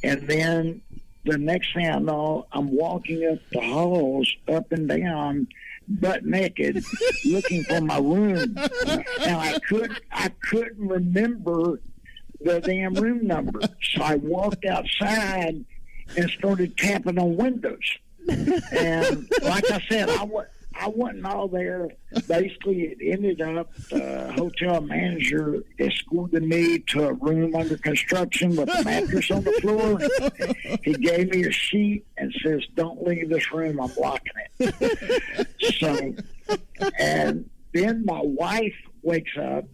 and then the next thing I know, I'm walking up the halls, up and down, butt naked, looking for my room, and I couldn't remember the damn room number. So I walked outside and started tapping on windows. And like I said, I wasn't all there. Basically, it ended up the hotel manager escorted me to a room under construction with a mattress on the floor. He gave me a sheet and says, "Don't leave this room. I'm locking it." So, and then my wife wakes up,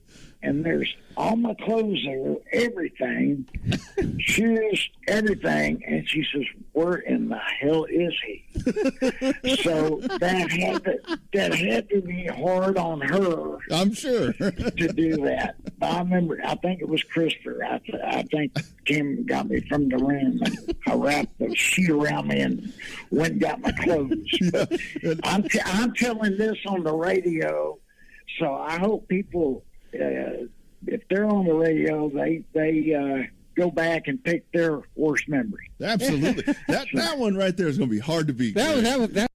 and there's all my clothes there, everything, shoes, everything, and she says, "Where in the hell is he?" So that had to be hard on her. I'm sure to do that. But I remember, I think it was Christopher. I think Kim got me from the room, and I wrapped the sheet around me and went and got my clothes. But I'm telling this on the radio, so I hope people. If they're on the radio, they go back and pick their worst memory. Absolutely. That one right there is going to be hard to beat. That